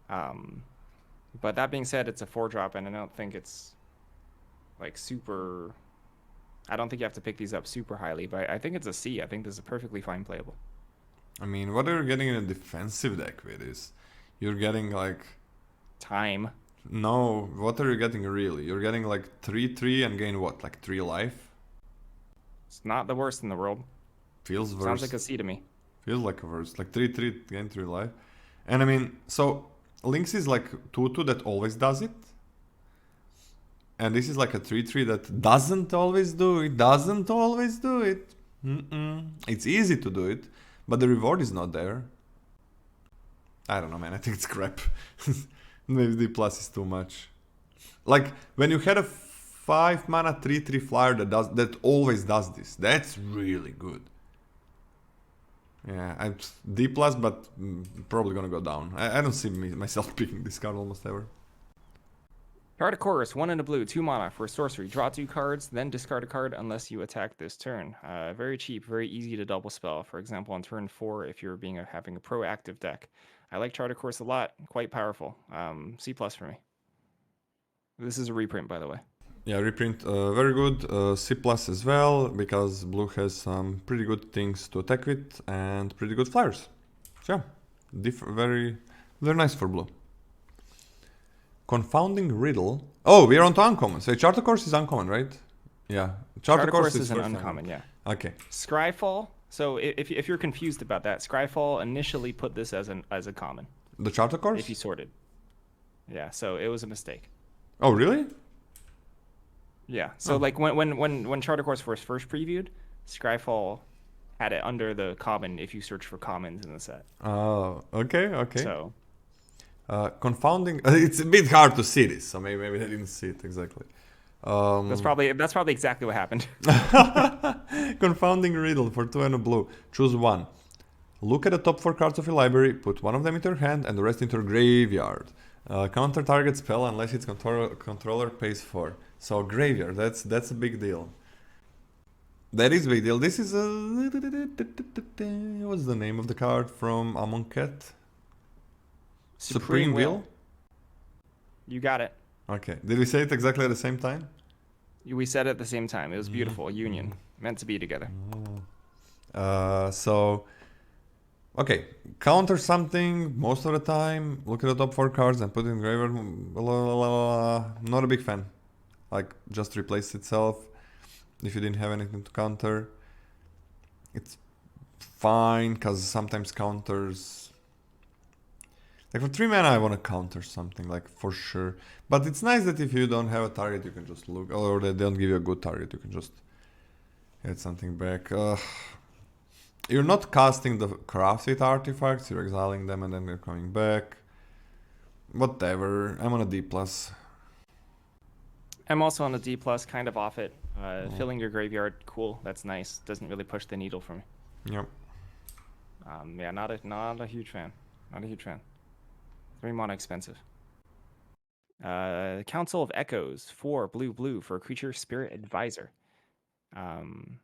But that being said, it's a 4-drop, and I don't think it's like super. I don't think you have to pick these up super highly, but I think it's a C. I think this is perfectly fine playable. I mean, what are you getting in a defensive deck with this? You're getting like time. No, what are you getting really? You're getting like 3/3 and gain what? Like 3 life? It's not the worst in the world. Feels worse. Sounds like a C to me. Feels like a verse. Like 3/3 gain 3 life. And I mean, so Lynx is like 2/2 that always does it. And this is like a 3/3 that doesn't always do it. It's easy to do it, but the reward is not there. I don't know, man. I think it's crap. Maybe D+ is too much. Like, when you had a 5 mana 3/3 flyer that always does this, that's really good. Yeah, I'm D+, but probably gonna go down. I don't see myself picking this card almost ever. Card of Chorus, 1 and a blue, 2 mana for sorcery. Draw 2 cards, then discard a card unless you attack this turn. Very cheap, very easy to double spell. For example, on turn 4, if you're having a proactive deck. I like Chart of Course a lot. Quite powerful. C+ for me. This is a reprint, by the way. Yeah, reprint, very good. C+ as well, because blue has some pretty good things to attack with and pretty good flyers. So yeah, very nice for blue. Confounding Riddle. Oh, we are on to uncommon. So Chart of Course is uncommon, right? Yeah. Chart of Course is an uncommon, yeah. Okay. Scryfall. So if you're confused about that, Scryfall initially put this as a common. The Chart of Course? If you sorted. Yeah, so it was a mistake. Oh, really? Yeah. So like when Chart of Course was first previewed, Scryfall had it under the common if you search for commons in the set. Oh, okay. So confounding. It's a bit hard to see this, so maybe I didn't see it exactly. That's probably exactly what happened. Confounding Riddle for 2 and a blue. Choose 1. Look at the top 4 cards of your library, put 1 of them into your hand and the rest into your graveyard. Counter target spell unless its controller pays 4. So graveyard, that's a big deal. That is a big deal. This is a... What's the name of the card from Amon Cat? Supreme Will? You got it. Okay. Did we say it exactly at the same time? We said it at the same time. It was beautiful. Union. Meant to be together. So, okay, counter something most of the time, look at the top 4 cards and put it in graveyard. Not a big fan. Like, just replace itself if you didn't have anything to counter. It's fine, because sometimes counters... Like, for 3 mana I want to counter something, like, for sure. But it's nice that if you don't have a target, you can just look, or they don't give you a good target, you can just get something back. You're not casting the crafted artifacts, you're exiling them and then they're coming back. Whatever, I'm on a D+. I'm also on a D+, kind of off it. Filling your graveyard, cool, that's nice. Doesn't really push the needle for me. Yep. Yeah, not a huge fan. Not a huge fan. 3 mana expensive. Council of Echoes, 4 blue for a creature spirit advisor. And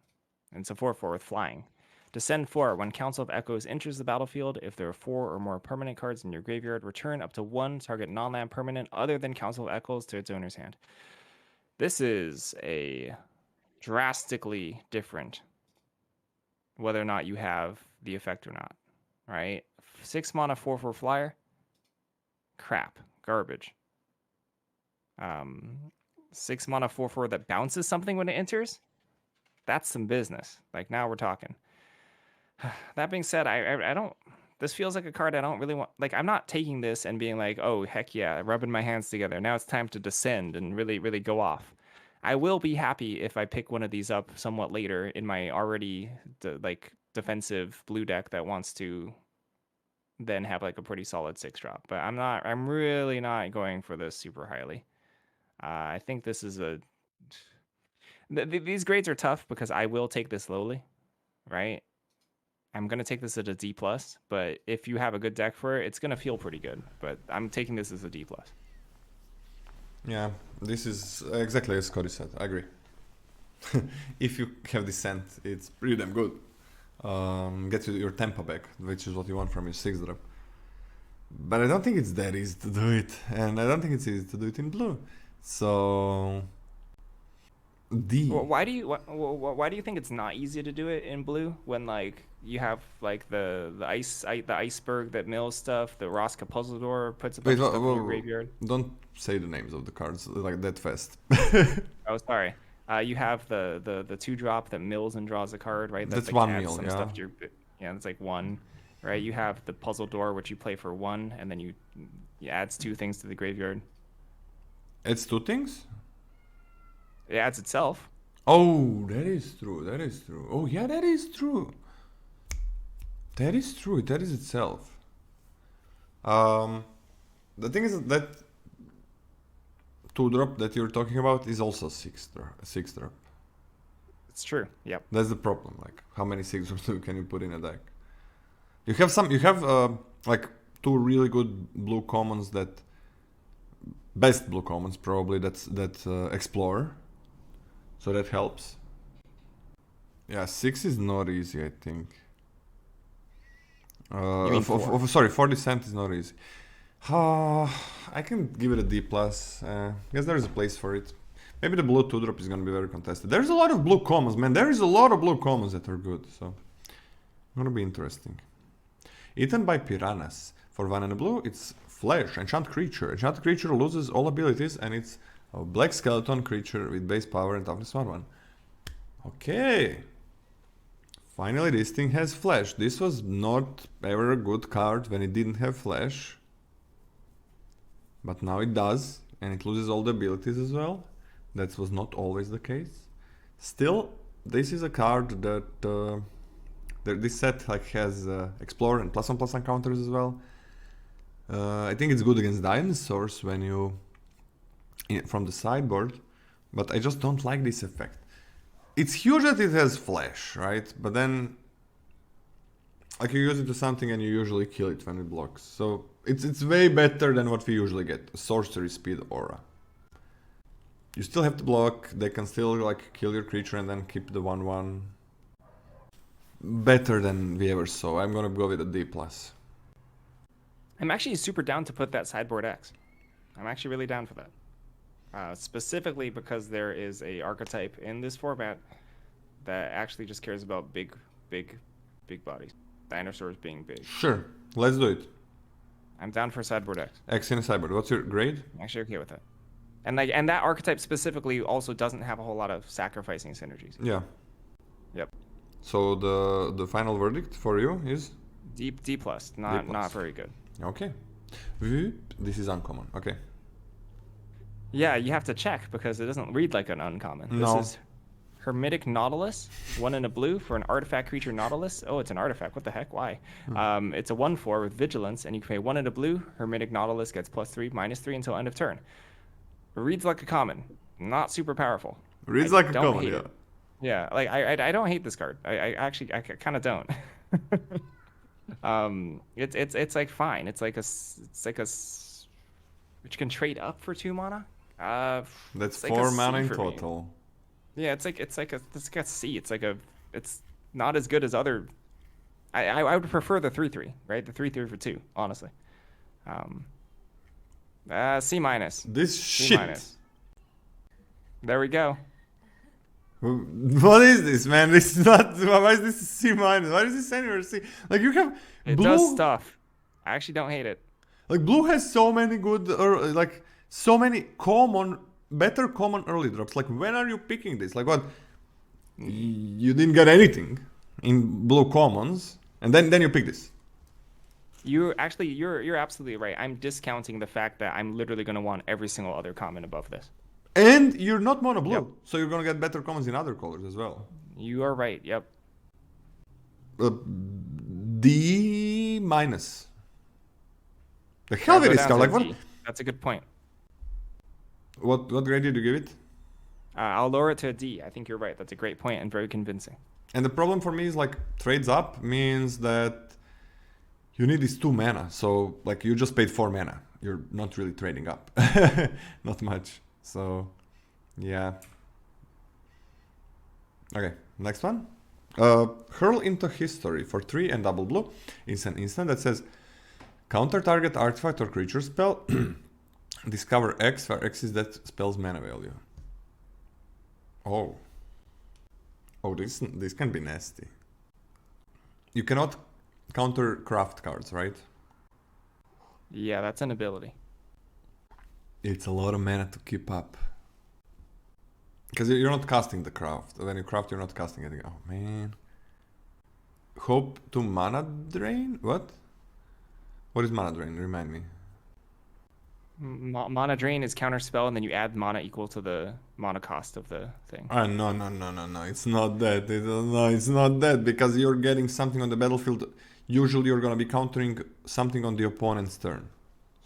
it's a 4/4 with flying. Descend 4. When Council of Echoes enters the battlefield, if there are 4 or more permanent cards in your graveyard, return up to 1 target non-land permanent other than Council of Echoes to its owner's hand. This is a drastically different whether or not you have the effect or not, right? 6 mana 4/4 flyer. Crap. Garbage. 6 mana 4/4 that bounces something when it enters. That's some business. Like, now we're talking. That being said, I don't... This feels like a card I don't really want... Like, I'm not taking this and being like, oh, heck yeah, rubbing my hands together. Now it's time to descend and really, really go off. I will be happy if I pick one of these up somewhat later in my already, defensive blue deck that wants to then have, like, a pretty solid 6-drop. But I'm really not going for this super highly. I think this is a... These grades are tough because I will take this lowly, right? I'm going to take this at a D+, but if you have a good deck for it, it's going to feel pretty good. But I'm taking this as a D+. Yeah, this is exactly as Cody said, I agree. If you have Descent, it's pretty damn good. Gets you your tempo back, which is what you want from your 6-drop. But I don't think it's that easy to do it, and I don't think it's easy to do it in blue. So... D. Well, why do you think it's not easy to do it in blue when, like, you have, like, the iceberg that mills stuff, the Roska puzzle door puts a bunch of stuff in your graveyard? Don't say the names of the cards like that fast. Oh, sorry. You have the 2-drop that mills and draws a card, right? That's like, one adds mill, some yeah. Stuff to your, yeah, that's like 1, right? You have the puzzle door, which you play for 1, and then you adds 2 things to the graveyard. It's 2 things? It adds itself. Oh, that is true. That is true. Oh, yeah, that is true. That is true. That is itself. The thing is that 2-drop that you're talking about is also 6-drop. It's true. Yep. That's the problem. Like, how many 6-drops can you put in a deck? You have like 2 really good blue commons that... Best blue commons, probably, that explore. So that helps. Yeah, 6 is not easy, I think. You mean 4? Sorry, 40 is not easy. I can give it a D+. Guess there is a place for it. Maybe the blue 2-drop is gonna be very contested. There's a lot of blue commons, man. There is a lot of blue commons that are good, so... Gonna be interesting. Eaten by piranhas. For 1 and a blue, it's Flesh, enchant creature. Enchant creature loses all abilities and it's a black skeleton creature with base power and toughness 1/1. Okay. Finally, this thing has flash. This was not ever a good card when it didn't have flash. But now it does, and it loses all the abilities as well. That was not always the case. Still, this is a card that this set like has explore and +1/+1 counters as well. I think it's good against dinosaurs when you from the sideboard, but I just don't like this effect. It's huge that it has flash, right? But then, like, you use it to something and you usually kill it when it blocks. So it's way better than what we usually get. Sorcery speed aura. You still have to block. They can still like kill your creature and then keep the 1/1. Better than we ever saw. I'm gonna go with a D+. I'm actually super down to put that sideboard X. I'm actually really down for that. Specifically because there is a archetype in this format that actually just cares about big bodies. Dinosaurs being big. Sure, let's do it. I'm down for sideboard X. X in a sideboard. What's your grade? I'm actually okay with that. And that archetype specifically also doesn't have a whole lot of sacrificing synergies. Yeah. Yep. So the final verdict for you is D plus. Not very good. okay. This is uncommon. Okay. Yeah, you have to check because it doesn't read like an uncommon. No. This is Hermitic Nautilus, 1 in a blue for an artifact creature Nautilus. Oh, it's an artifact. What the heck? Why? It's a 1/4 with vigilance, and you can pay 1 in a blue. Hermitic Nautilus gets +3, -3 until end of turn. Reads like a common. Not super powerful. Reads like a common, yeah. Yeah, like I don't hate this card. I actually kind of don't. It's like fine. It's like a which can trade up for 2 mana. That's like 4 C mana in for me. total. Yeah, it's like a C. It's not as good as other. I would prefer the 3/3, right? The 3/3 for 2, honestly. C-. This C-. shit. There we go. What is this, man? This is not. Why is this C-? Why is this anywhere C? Like you have It blue. does stuff. I actually don't hate it. Like blue has so many good, like so many better common early drops. Like when are you picking this? Like what? You didn't get anything in blue commons, and then you pick this. You're absolutely right. I'm discounting the fact that I'm literally going to want every single other common above this. And you're not mono blue, Yep. so you're gonna get better commons in other colors as well. You are right. Yep. D-. The hell I'll with go this down card? to Like what? D. That's a good point. What grade did you give it? I'll lower it to a D. I think you're right. That's a great point and very convincing. And the problem for me is like trades up means that you need these 2 mana. So like you just paid 4 mana. You're not really trading up. Not much. So yeah. Okay, next one. Hurl into History for 3 and double blue. It's an instant that says counter target artifact or creature spell. Discover X, where X is that spell's mana value. Oh, this can be nasty. You cannot counter craft cards, right? Yeah, that's an ability. It's a lot of mana to keep up. Because you're not casting the craft. When you craft, you're not casting anything. Oh, man. Hope to mana drain? What? What is mana drain? Remind me. Mana drain is counter spell, and then you add mana equal to the mana cost of the thing. No. It's not that. It's not that. Because you're getting something on the battlefield. Usually you're going to be countering something on the opponent's turn.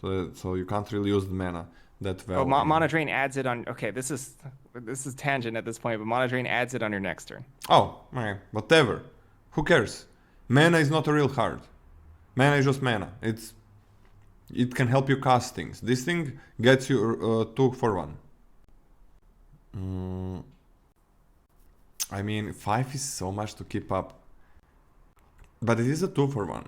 So you can't really use the mana that well. Oh, mana drain adds it on. Okay, this is tangent at this point, but mana drain adds it on your next turn. Oh, okay. Whatever. Who cares? Mana is not a real card. Mana is just mana. It can help you cast things. This thing gets you 2 for 1. I mean, 5 is so much to keep up. But it is a 2 for 1.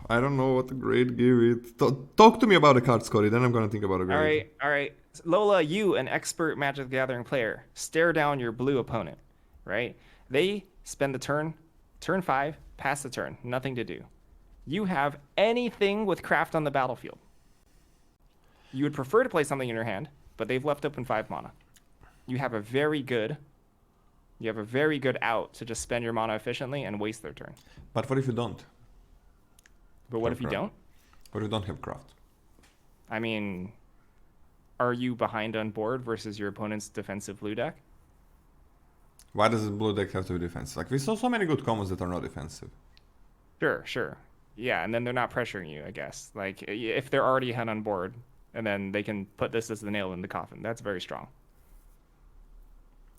I don't know what grade give it. Talk to me about the card, Scotty, then I'm gonna think about a grade. All right. Lola, you, an expert Magic the Gathering player, stare down your blue opponent, right? They spend the turn 5, pass the turn, nothing to do. You have anything with craft on the battlefield. You would prefer to play something in your hand, but they've left open 5 mana. You have a very good out to just spend your mana efficiently and waste their turn. But what if you don't? But what if you don't? What if you don't have craft? I mean, are you behind on board versus your opponent's defensive blue deck? Why does the blue deck have to be defensive? Like we saw so many good combos that are not defensive. Sure. Yeah, and then they're not pressuring you, I guess. Like if they're already ahead on board, and then they can put this as the nail in the coffin. That's very strong.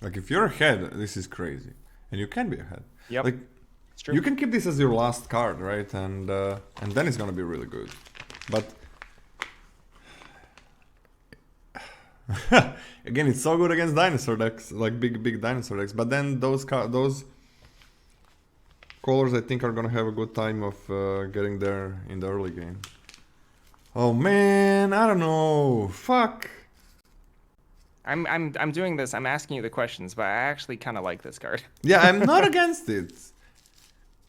Like if you're ahead, this is crazy, and you can be ahead. Yep. Like It's true. you can keep this as your last card, right? And then it's gonna be really good. But again, it's so good against dinosaur decks, like big dinosaur decks. But then those colors, I think, are gonna have a good time of getting there in the early game. Oh man, I don't know. Fuck. I'm doing this. I'm asking you the questions, but I actually kind of like this card. Yeah, I'm not against it.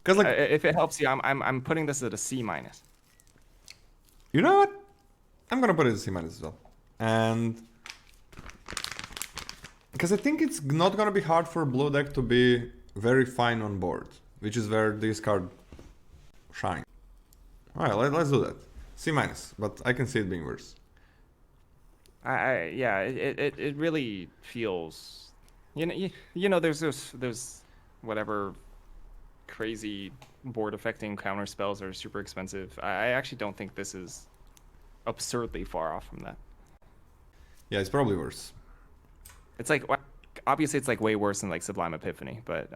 Cause like, If it helps you, I'm putting this at a C minus. you know what? I'm gonna put it as C minus as well. And because I think it's not gonna be hard for a blue deck to be very fine on board, which is where this card shines. Alright, let's do that. C minus, but I can see it being worse. Yeah, it really feels, there's those whatever crazy board affecting counter spells are super expensive. I actually don't think this is absurdly far off from that. Yeah, it's probably worse. It's like obviously it's like way worse than like Sublime Epiphany, but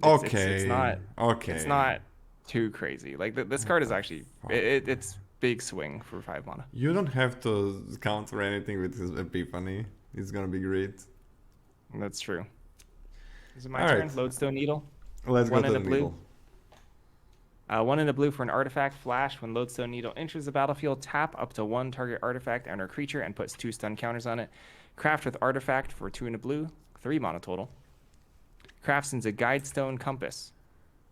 it's not Okay. it's not too crazy. Like this card is actually it's big swing for 5 mana. You don't have to counter anything with his Epiphany. It's gonna be great. That's true. Is it my All turn? right. Lodestone Needle. Let's One go in to a the blue. middle. 1 in a blue for an artifact flash. When Lodestone Needle enters the battlefield, tap up to 1 target artifact and or creature and puts 2 stun counters on it. Craft with artifact for 2 in a blue, 3 mana total. Crafts into Guidestone Compass.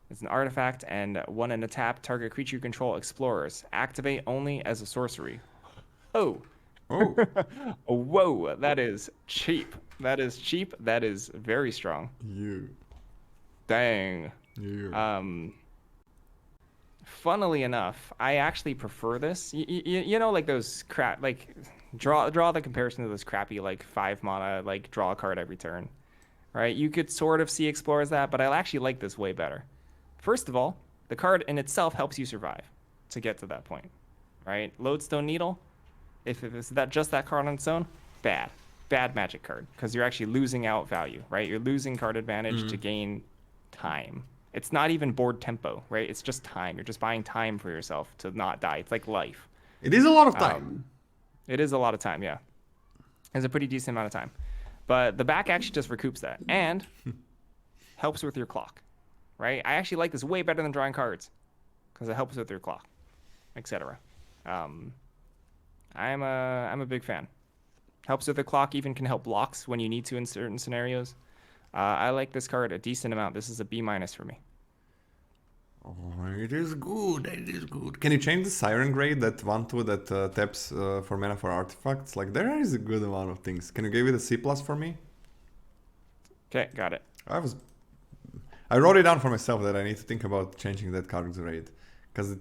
It's an artifact and 1 in a tap. Target creature you control explorers. Activate only as a sorcery. Oh. Oh. Whoa, that is cheap. That is cheap. That is very strong. You. Dang. You. Funnily enough, I actually prefer this. You know, like those crap, like draw the comparison to those crappy like 5 mana like draw a card every turn, right? You could sort of see explore as that, but I actually like this way better. First of all, the card in itself helps you survive to get to that point, right? Lodestone Needle, if it's just that card on its own, bad Magic card because you're actually losing out value, right? You're losing card advantage to gain time. It's not even board tempo, right? It's just time. You're just buying time for yourself to not die. It's like life. It is a lot of time. It is a lot of time, yeah. It's a pretty decent amount of time. But the back actually just recoups that and helps with your clock, right? I actually like this way better than drawing cards because it helps with your clock, etc. I'm a big fan. Helps with the clock, even can help blocks when you need to in certain scenarios. I like this card a decent amount. This is a B minus for me. Oh, it is good. It is good. Can you change the Siren grade, that 1/2 that taps for mana for artifacts? Like, there is a good amount of things. Can you give it a C plus for me? Okay, got it. I wrote it down for myself that I need to think about changing that card's grade. Because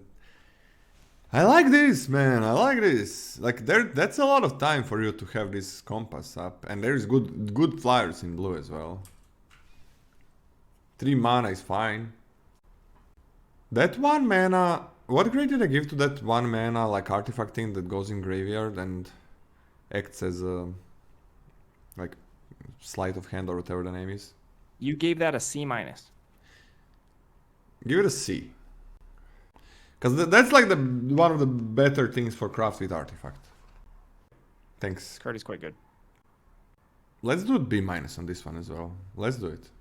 I like this, man. I like this. Like, that's a lot of time for you to have this compass up. And there's good flyers in blue as well. 3 mana is fine. That 1 mana... What grade did I give to that 1 mana like artifact thing that goes in graveyard and acts as a... like sleight of hand or whatever the name is? You gave that a C minus. Give it a C. Because that's like one of the better things for craft with artifact. Thanks. This card is quite good. Let's do B minus on this one as well. Let's do it.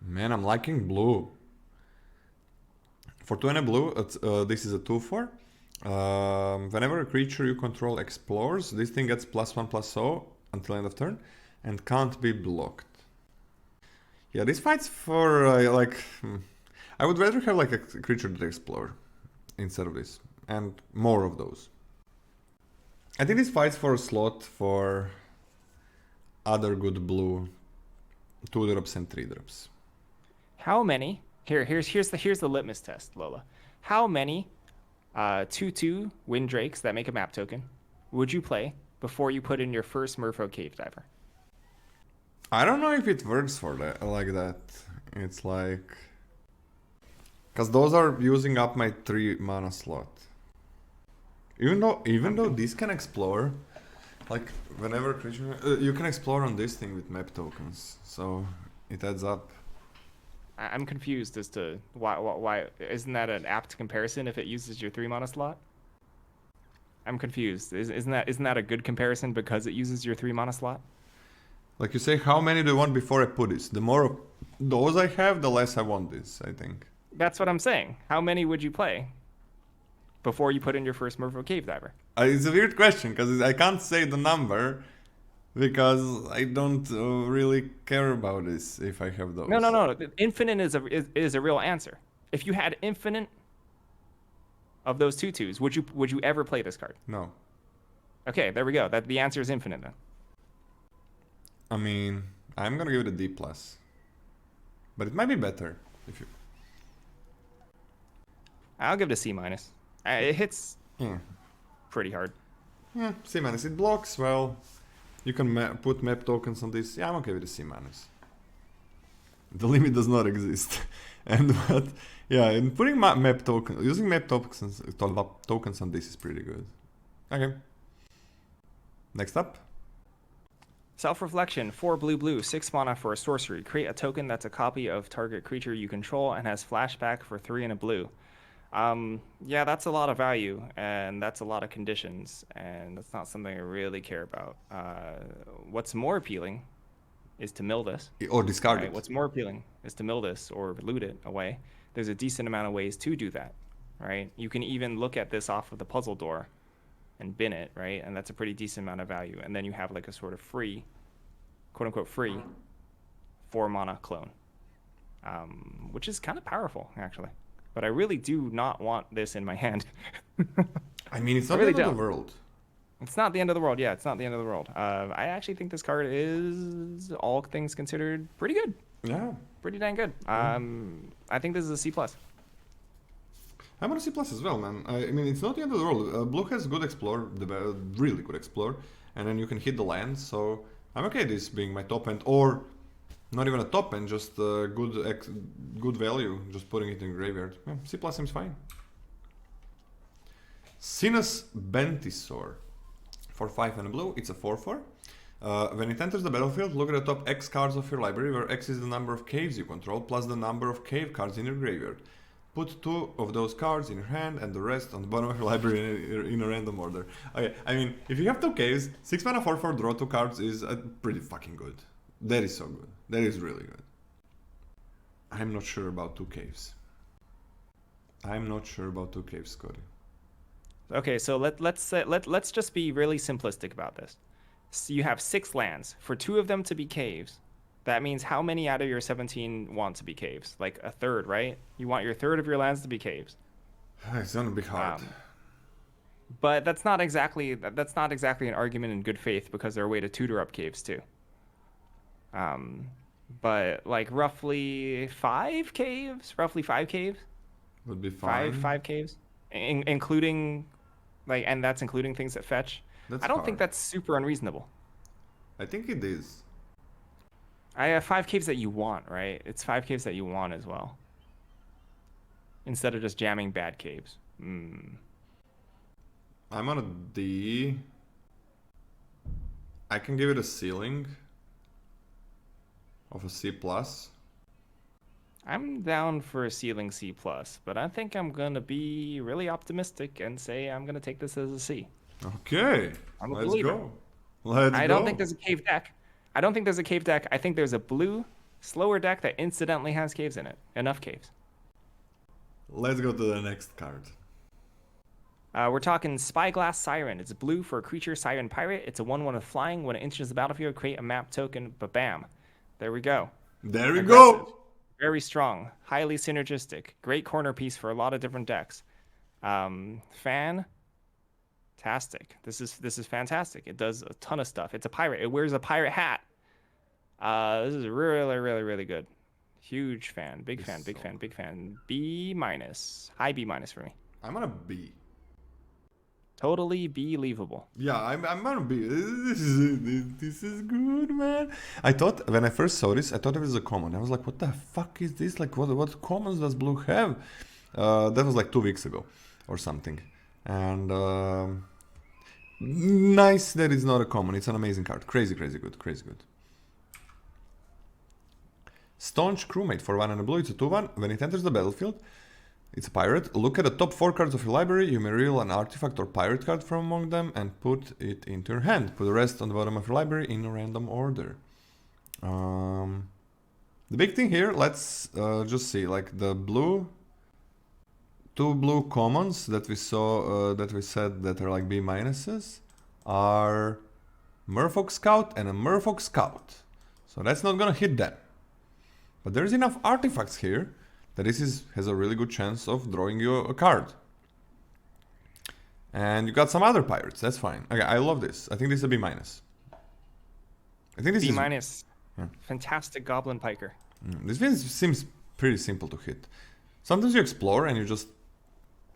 Man, I'm liking blue. For 2 and a blue, this is a 2/4. Whenever a creature you control explores, this thing gets +1/+0 until end of turn and can't be blocked. Yeah, this fights for I would rather have like a creature that explore instead of this, and more of those. I think this fights for a slot for other good blue 2-drops and 3-drops. How many? Here's the litmus test, Lola. How many 2/2 Windrakes that make a map token would you play before you put in your first Merfolk Cave Diver? I don't know if it works for that like that. It's like, because those are using up my 3 mana slot. Even though this can explore, like whenever creature you can explore on this thing with map tokens, so it adds up. I'm confused as to why isn't that an apt comparison if it uses your 3 mana slot? I'm confused. Isn't that a good comparison because it uses your 3 mana slot? Like you say, how many do you want before I put this? The more of those I have, the less I want this, I think. That's what I'm saying. How many would you play? before you put in your first Merfolk Cave Diver? It's a weird question because I can't say the number because I don't really care about this if I have those. No. Infinite is a real answer. If you had infinite of those tutus, would you ever play this card? No. Okay, there we go. That the answer is infinite then. I mean, I'm gonna give it a D+. But it might be better if you... I'll give it a C-. It hits Yeah. pretty hard. Yeah, C-. It blocks, well... You can put map tokens on this. Yeah, I'm okay with the C-. The limit does not exist. And what... Yeah, and putting map tokens... Using map tokens on this is pretty good. Okay. Next up. Self-Reflection, 4 blue, 6 mana for a sorcery. Create a token that's a copy of target creature you control and has flashback for 3 and a blue. Yeah, that's a lot of value, and that's a lot of conditions, and that's not something I really care about. What's more appealing is to mill this. Or discard Right? it. What's more appealing is to mill this or loot it away. There's a decent amount of ways to do that, right? You can even look at this off of the puzzle door and bin it, right? And that's a pretty decent amount of value. And then you have like a sort of free, quote unquote free, 4 mana clone, which is kind of powerful actually. But I really do not want this in my hand. I mean, it's not really the end of don't. the world. It's not the end of the world. Yeah, it's not the end of the world. I actually think this card is, all things considered, pretty good. Yeah. Pretty dang good. I think this is a C+. I'm on a C+ as well, man. I mean, it's not the end of the world. Blue has good explore, really good explore, and then you can hit the land, so I'm okay this being my top end, or not even a top end, just good value, just putting it in graveyard. Yeah, C+ seems fine. Sinus Bentisaur. For 5 and a blue, it's a 4/4. When it enters the battlefield, look at the top X cards of your library, where X is the number of caves you control, plus the number of cave cards in your graveyard. Put 2 of those cards in your hand and the rest on the bottom of your library in a random order. Okay, I mean, if you have 2 caves, 6 mana 4/4 draw 2 cards is pretty fucking good. That is so good. That is really good. I'm not sure about 2 caves. I'm not sure about 2 caves, Scotty. Okay, so let's just be really simplistic about this. So you have 6 lands. For 2 of them to be caves, that means how many out of your 17 want to be caves? Like a third, right? You want your third of your lands to be caves. It's gonna be hard. But that's not exactly an argument in good faith, because they're a way to tutor up caves too. But like roughly 5 caves Would be fine. 5 caves, including like, and that's including things that fetch. I don't think that's super unreasonable. I think it is. I have 5 caves that you want, right? It's 5 caves that you want as well, instead of just jamming bad caves. I'm on a D. I can give it a ceiling of a C+. I'm down for a ceiling C+, but I think I'm gonna be really optimistic and say I'm gonna take this as a C. Okay, let's go. I don't think there's a cave deck. I think there's a blue, slower deck that incidentally has caves in it. Enough caves. Let's go to the next card. We're talking Spyglass Siren. It's blue for a creature, Siren Pirate. It's a 1/1 with flying. When it enters the battlefield, create a map token. Ba-bam. There we go. There we go. Very strong. Highly synergistic. Great corner piece for a lot of different decks. Fantastic. This is fantastic. It does a ton of stuff. It's a pirate. It wears a pirate hat. This is really, really, really good. Huge fan. Big fan. B-. High B- for me. I'm on a B. Totally believable. Yeah, I'm gonna be. This is good, man. I thought when I first saw this, I thought it was a common. I was like, what the fuck is this? Like, what commons does blue have? That was like 2 weeks ago or something. And nice that it's not a common. It's an amazing card. Crazy good. Staunch Crewmate for 1 and a blue. It's a 2/1. When it enters the battlefield, it's a pirate. Look at the top 4 cards of your library. You may reveal an artifact or pirate card from among them and put it into your hand. Put the rest on the bottom of your library in a random order. The big thing here, let's just see, like the blue two blue commons that we saw, that we said that are like B minuses, are Merfolk Scout and a Merfolk Scout. So that's not gonna hit them. But there's enough artifacts here that this has a really good chance of drawing you a card. And you got some other pirates, that's fine. Okay, I love this. I think this is a B minus. I think this B is minus. Yeah. Fantastic Goblin Piker. This seems pretty simple to hit. Sometimes you explore and you just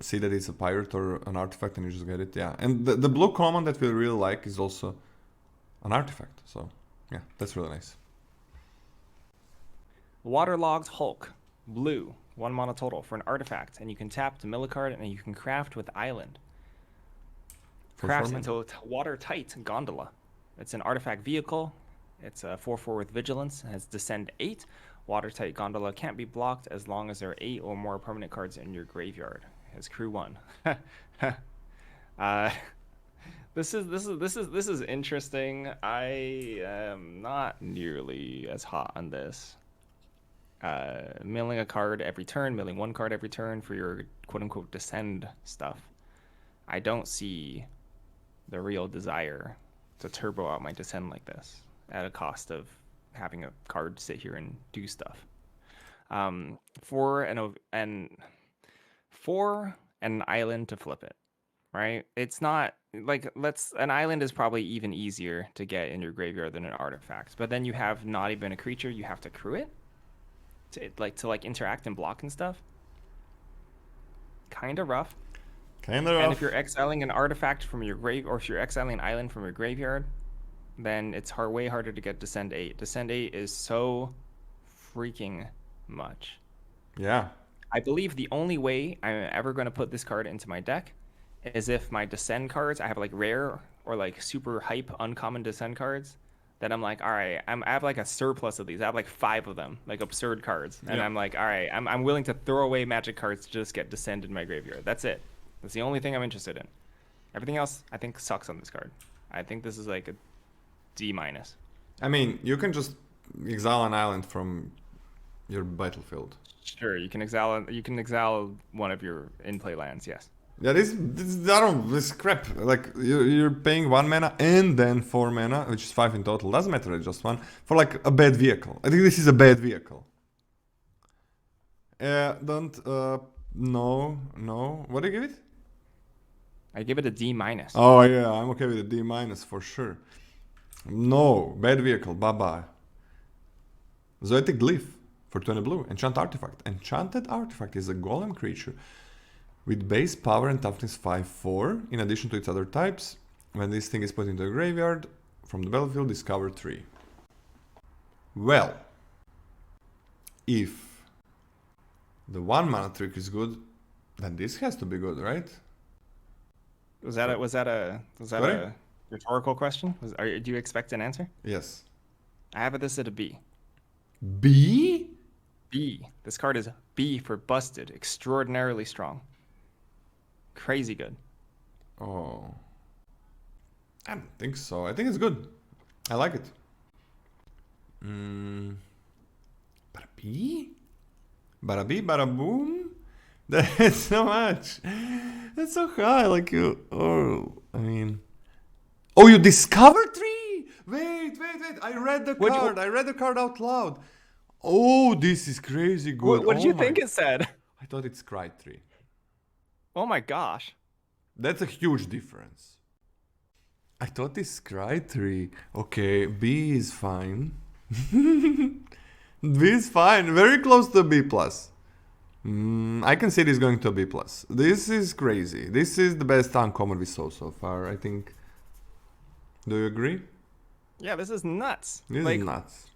see that it's a pirate or an artifact and you just get it. Yeah, and the blue common that we really like is also an artifact. So yeah, that's really nice. Waterlogged Hulk. Blue. 1 mana total for an artifact. And you can tap to mill a card and you can craft with Island. Crafts into a watertight Gondola. It's an artifact vehicle. It's a 4/4 with vigilance. It has descend 8. Watertight Gondola can't be blocked as long as there are 8 or more permanent cards in your graveyard. It has crew 1. This is interesting. I am not nearly as hot on this. Milling a card every turn, milling 1 card every turn for your quote-unquote descend stuff. I don't see the real desire to turbo out my descend like this at a cost of having a card sit here and do stuff. For an island to flip it, right? It's not like an island is probably even easier to get in your graveyard than an artifact. But then you have not even a creature, you have to crew it to interact and block and stuff. Kind of rough. And if you're exiling an artifact from your grave, or if you're exiling an island from your graveyard, then it's way harder to get Descend 8. Descend 8 is so freaking much. Yeah. I believe the only way I'm ever going to put this card into my deck is if my Descend cards, I have like rare or like super hype uncommon Descend cards, that I'm like, all right, I have like a surplus of these. I have like 5 of them, like absurd cards. And I'm like, all right, I'm willing to throw away Magic cards to just get Descend in my graveyard. That's it. That's the only thing I'm interested in. Everything else, I think, sucks on this card. I think this is like a D-. I mean, you can just exile an island from your battlefield. Sure, you can exile one of your in-play lands, yes. Yeah, this crap. Like, you're paying 1 mana and then 4 mana, which is 5 in total. Doesn't matter, it's just 1, for like a bad vehicle. I think this is a bad vehicle. No. What do you give it? I give it a D-. Oh yeah, I'm okay with a D- for sure. No, bad vehicle, bye-bye. Zoetic Glyph for 20 blue, enchant artifact. Enchanted artifact is a golem creature with base power and toughness 5/4, in addition to its other types. When this thing is put into a graveyard, from the battlefield, discover 3. Well, if the 1 mana trick is good, then this has to be good, right? Was that a rhetorical question? Do you expect an answer? Yes. I have this at a B. B? B. This card is B for busted. Extraordinarily strong. Crazy good. Oh. I don't think so. I think it's good. I like it. Bada B? Bada B, bada boom? That's so much. That's so high. Like you. Oh, I mean. Oh, you discovered 3? Wait. I read the card. I read the card out loud. Oh, this is crazy good. What did you think it said? I thought it's cried 3. Oh my gosh. That's a huge difference. I thought it's cried 3. Okay, B is fine. B is fine. Very close to B+. I can see this going to a B+. This is crazy. This is the best uncommon we saw so far, I think. Do you agree? Yeah, this is nuts. This is nuts.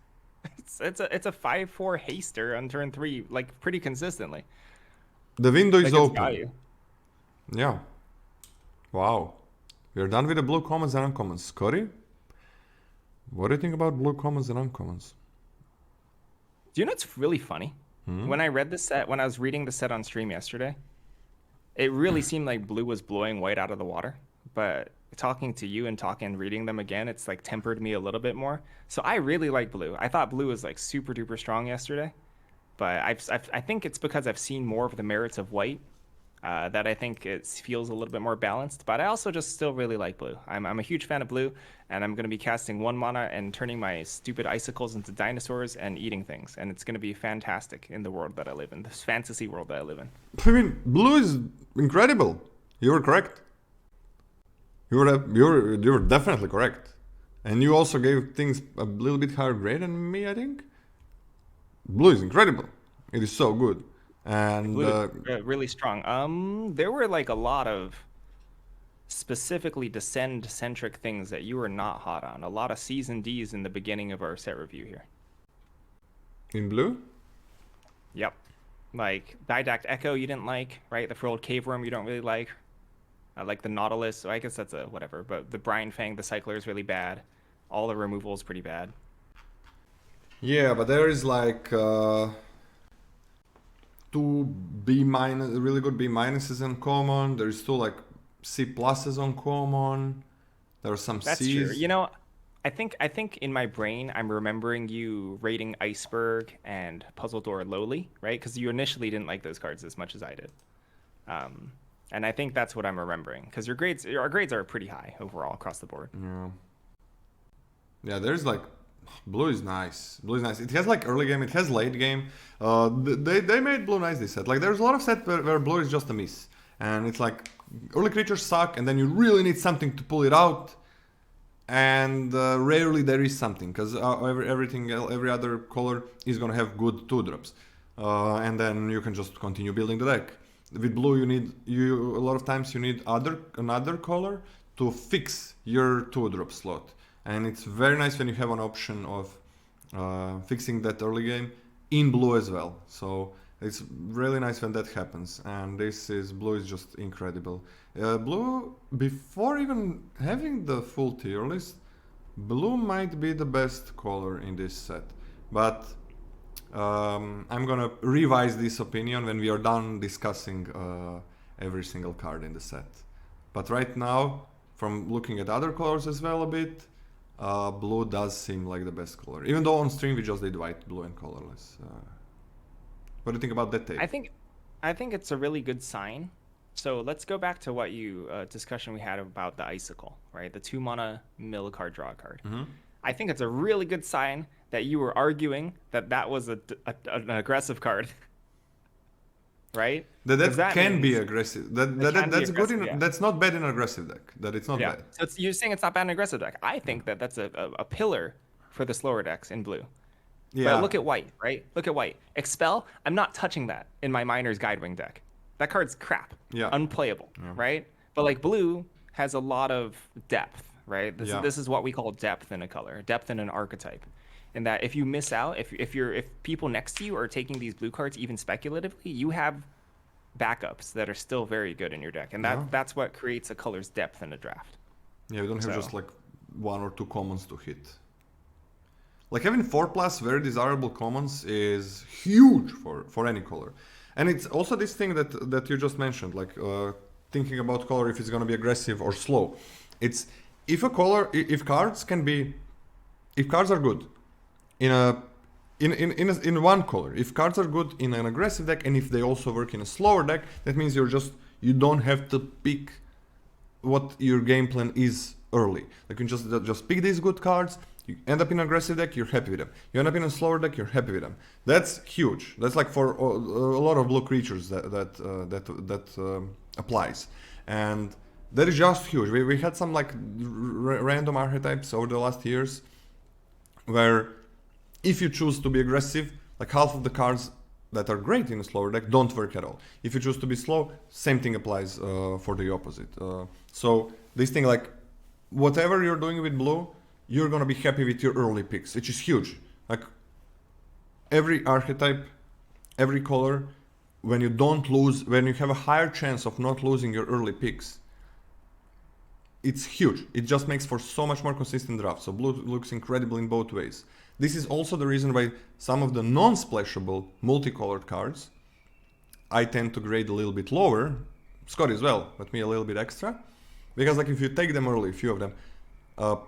It's a 5/4 haster on turn 3, like pretty consistently. The window is open. Value. Yeah. Wow. We're done with the blue commons and uncommons. Scotty? What do you think about blue commons and uncommons? Do you know what's really funny? When I read the set, when I was reading the set on stream yesterday, it really seemed like blue was blowing white out of the water. But talking to you and reading them again, it's like tempered me a little bit more. So I really like blue. I thought blue was like super duper strong yesterday. But I think it's because I've seen more of the merits of white that I think it feels a little bit more balanced. But I also just still really like blue. I'm a huge fan of blue, and I'm going to be casting 1 mana and turning my stupid icicles into dinosaurs and eating things, and it's going to be fantastic in the world that I live in, this fantasy world that I live in. I mean, blue is incredible. You were correct. You were definitely correct. And you also gave things a little bit higher grade than me, I think. Blue is incredible. It is so good. And Blue is really strong. There were like a lot of specifically Descend centric things that you were not hot on. A lot of C's and D's in the beginning of our set review here. in blue? Yep. Like Didact Echo you didn't like, right? The Furled Cave Worm you don't really like. I like the Nautilus, so I guess that's a whatever. But the Brine Fang, the Cycler is really bad. All the removal is pretty bad. Yeah, but there is like two B minus, really good B minuses on common. There's two like C pluses on common. There are some That's C's. true. You know, I think in my brain I'm remembering you rating Iceberg and Puzzle Door lowly, right? Because you initially didn't like those cards as much as I did. And I think that's what I'm remembering. Because our grades are pretty high overall across the board. Yeah. Yeah, there's like blue is nice. Blue is nice. It has like early game. It has late game. They made blue nice this set. Like there's a lot of set where blue is just a miss, and it's like early creatures suck, and then you really need something to pull it out. And rarely there is something because every other color is gonna have good 2-drops, and then you can just continue building the deck. With blue, a lot of times you need another color to fix your 2-drop slot. And it's very nice when you have an option of fixing that early game in blue as well. So it's really nice when that happens. And blue is just incredible. Blue, before even having the full tier list, blue might be the best color in this set. But I'm gonna revise this opinion when we are done discussing every single card in the set. But right now, from looking at other colors as well a bit, blue does seem like the best color. Even though on stream we just did white, blue, and colorless. What do you think about that take? I think it's a really good sign. So let's go back to what discussion we had about the Icicle, right? The 2-mana mill card, draw a card. Mm-hmm. I think it's a really good sign that you were arguing that was an aggressive card, right? That can be aggressive. That's good. Yeah. That's not bad in an aggressive deck. That it's not Yeah. bad. So you're saying it's not bad in an aggressive deck. I think that's a pillar for the slower decks in blue. Yeah. But look at white, right? Look at white. Expel, I'm not touching that in my Miner's Guidewing deck. That card's crap. Yeah. Unplayable, right? But like blue has a lot of depth, right? This is what we call depth in a color, depth in an archetype. And that if you miss out, if people next to you are taking these blue cards even speculatively, you have backups that are still very good in your deck. And that's what creates a color's depth in a draft. Yeah, we don't have just like 1 or 2 commons to hit. Like having 4+ very desirable commons is huge for any color. And it's also this thing that you just mentioned, like thinking about color if it's going to be aggressive or slow. It's if cards are good in one color, if cards are good in an aggressive deck, and if they also work in a slower deck, that means you don't have to pick what your game plan is early. Like you can just pick these good cards. You end up in an aggressive deck, you're happy with them. You end up in a slower deck, you're happy with them. That's huge. That's like for a lot of blue creatures that applies, and that is just huge. We had some like random archetypes over the last years, where if you choose to be aggressive, like half of the cards that are great in a slower deck don't work at all. If you choose to be slow, same thing applies for the opposite. So this thing, like whatever you're doing with blue, you're gonna be happy with your early picks, which is huge. Like every archetype, every color, when you have a higher chance of not losing your early picks, it's huge. It just makes for so much more consistent draft. So blue looks incredible in both ways. This is also the reason why some of the non-splashable multicolored cards I tend to grade a little bit lower. Scott as well, but me a little bit extra. Because like if you take them early, a few of them,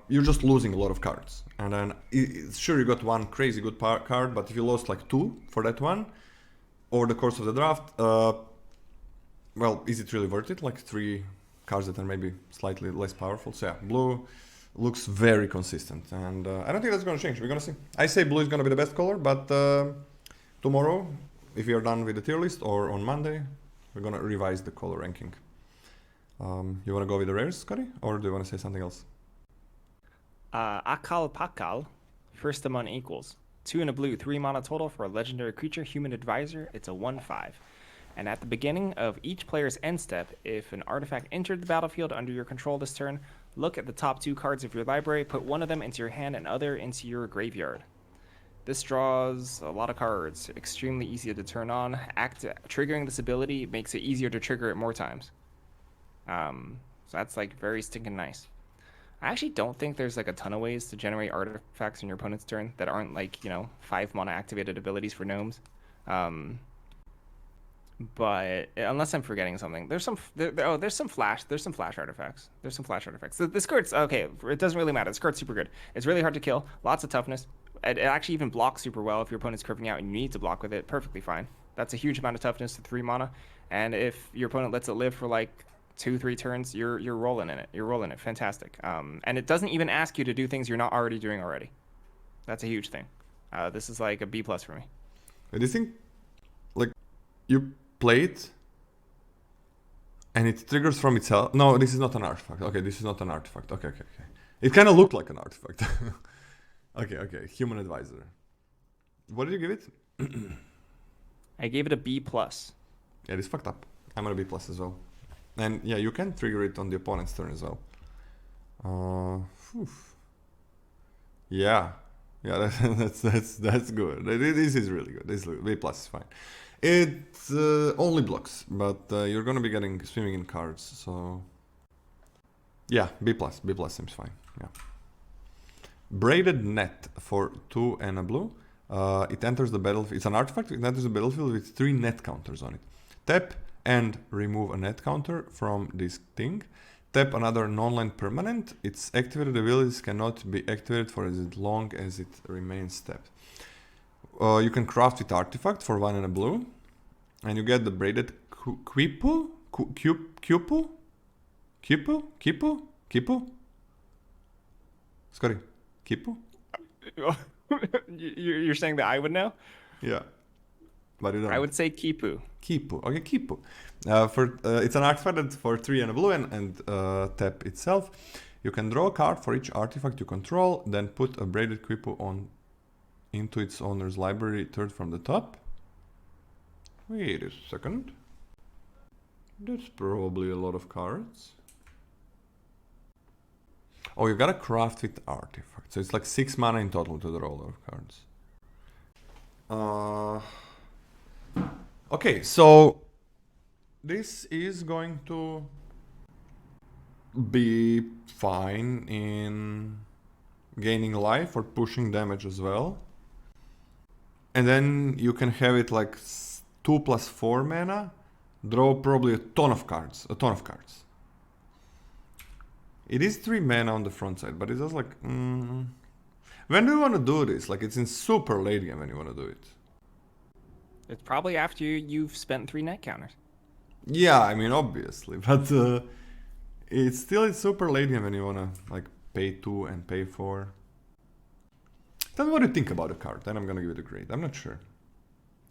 you're just losing a lot of cards. And then sure, you got one crazy good card, but if you lost like 2 for that one over the course of the draft, well, is it really worth it? Like 3 cards that are maybe slightly less powerful. So yeah, blue looks very consistent, and I don't think that's gonna change. We're gonna see. I say blue is gonna be the best color, but tomorrow, if we are done with the tier list, or on Monday, we're gonna revise the color ranking. You wanna go with the rares, Scotty, or do you wanna say something else? Akal Pakal, first among equals. 2 and a blue, 3 mana total for a legendary creature, human advisor. It's a 1/5. And at the beginning of each player's end step, if an artifact entered the battlefield under your control this turn, look at the top 2 cards of your library, put one of them into your hand and other into your graveyard. This draws a lot of cards, extremely easy to turn on. Triggering this ability makes it easier to trigger it more times. So that's like very stinking nice. I actually don't think there's like a ton of ways to generate artifacts in your opponent's turn that aren't like, 5 mana activated abilities for gnomes. But unless I'm forgetting something, there's some flash artifacts. This card's okay. It doesn't really matter. This card's super good. It's really hard to kill. Lots of toughness. It actually even blocks super well if your opponent's curving out and you need to block with it. Perfectly fine. That's a huge amount of toughness to 3 mana. And if your opponent lets it live for like 2-3 turns, you're rolling in it. You're rolling it. Fantastic. And it doesn't even ask you to do things you're not already doing already. That's a huge thing. This is like a B+ for me. I just think, like, you play it and it triggers from itself. No, this is not an artifact. Okay, this is not an artifact. Okay. It kind of looked like an artifact. Okay. Human advisor. What did you give it? I gave it a B+. Yeah, this fucked up. I'm on a B+ as well. And yeah, you can trigger it on the opponent's turn as well. Yeah, that's good. This is really good. This B+ is fine. It only blocks, but you're gonna be getting swimming in cards, so yeah, B+ seems fine. Yeah. Braided Net for 2 and a blue. It enters the battlefield. It's an artifact. It enters the battlefield with 3 net counters on it. Tap and remove a net counter from this thing. Tap another non-land permanent. Its activated abilities cannot be activated for as long as it remains tapped. You can craft with artifact for 1 and a blue, and you get the braided Quipu. Scotty, Kipu? You're saying that I would know? Yeah, but you don't. I would say Kipu. Kipu. Okay, Kipu. It's an artifact for 3 and a blue, and tap itself. You can draw a card for each artifact you control, then put a braided Quipu into its owner's library, third from the top. Wait a second. That's probably a lot of cards. Oh, you gotta craft with artifact. So it's like 6 mana in total to draw a lot of cards. Okay, so this is going to be fine in gaining life or pushing damage as well. And then you can have it like 2+4 mana, draw probably a ton of cards. It is 3 mana on the front side, but it's just like, when do you want to do this? Like, it's in super late game when you want to do it. It's probably after you've spent 3 net counters. Yeah, I mean, obviously, but it's still super late game when you want to like pay 2 and pay 4. Tell me what you think about the card, then I'm gonna give it a grade. I'm not sure.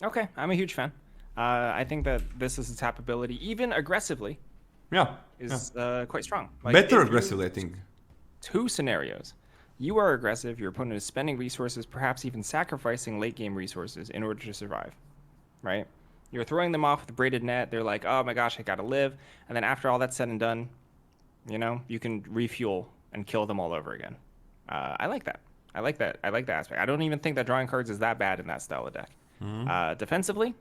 Okay, I'm a huge fan. I think that this is a tap ability, even aggressively. Yeah, is quite strong. Like, better aggressively, I think. 2 scenarios. You are aggressive, your opponent is spending resources, perhaps even sacrificing late game resources in order to survive, right? You're throwing them off with a braided net, they're like, oh my gosh, I gotta live. And then after all that's said and done, you can refuel and kill them all over again. I like that. I like that aspect. I don't even think that drawing cards is that bad in that style of deck. Mm-hmm. Defensively,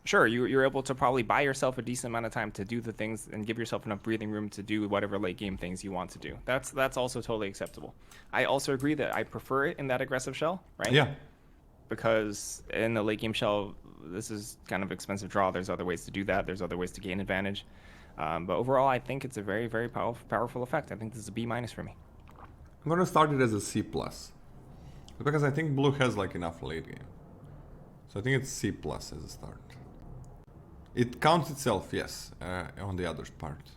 sure, you're able to probably buy yourself a decent amount of time to do the things and give yourself enough breathing room to do whatever late game things you want to do. That's also totally acceptable. I also agree that I prefer it in that aggressive shell, right? Yeah. Because in the late game shell, this is kind of expensive draw. There's other ways to do that. There's other ways to gain advantage. But overall, I think it's a very, very powerful effect. I think this is a B- for me. I'm gonna start it as a C+. Because I think blue has like enough late game. So I think it's C+ as a start. It counts itself, yes, on the other part.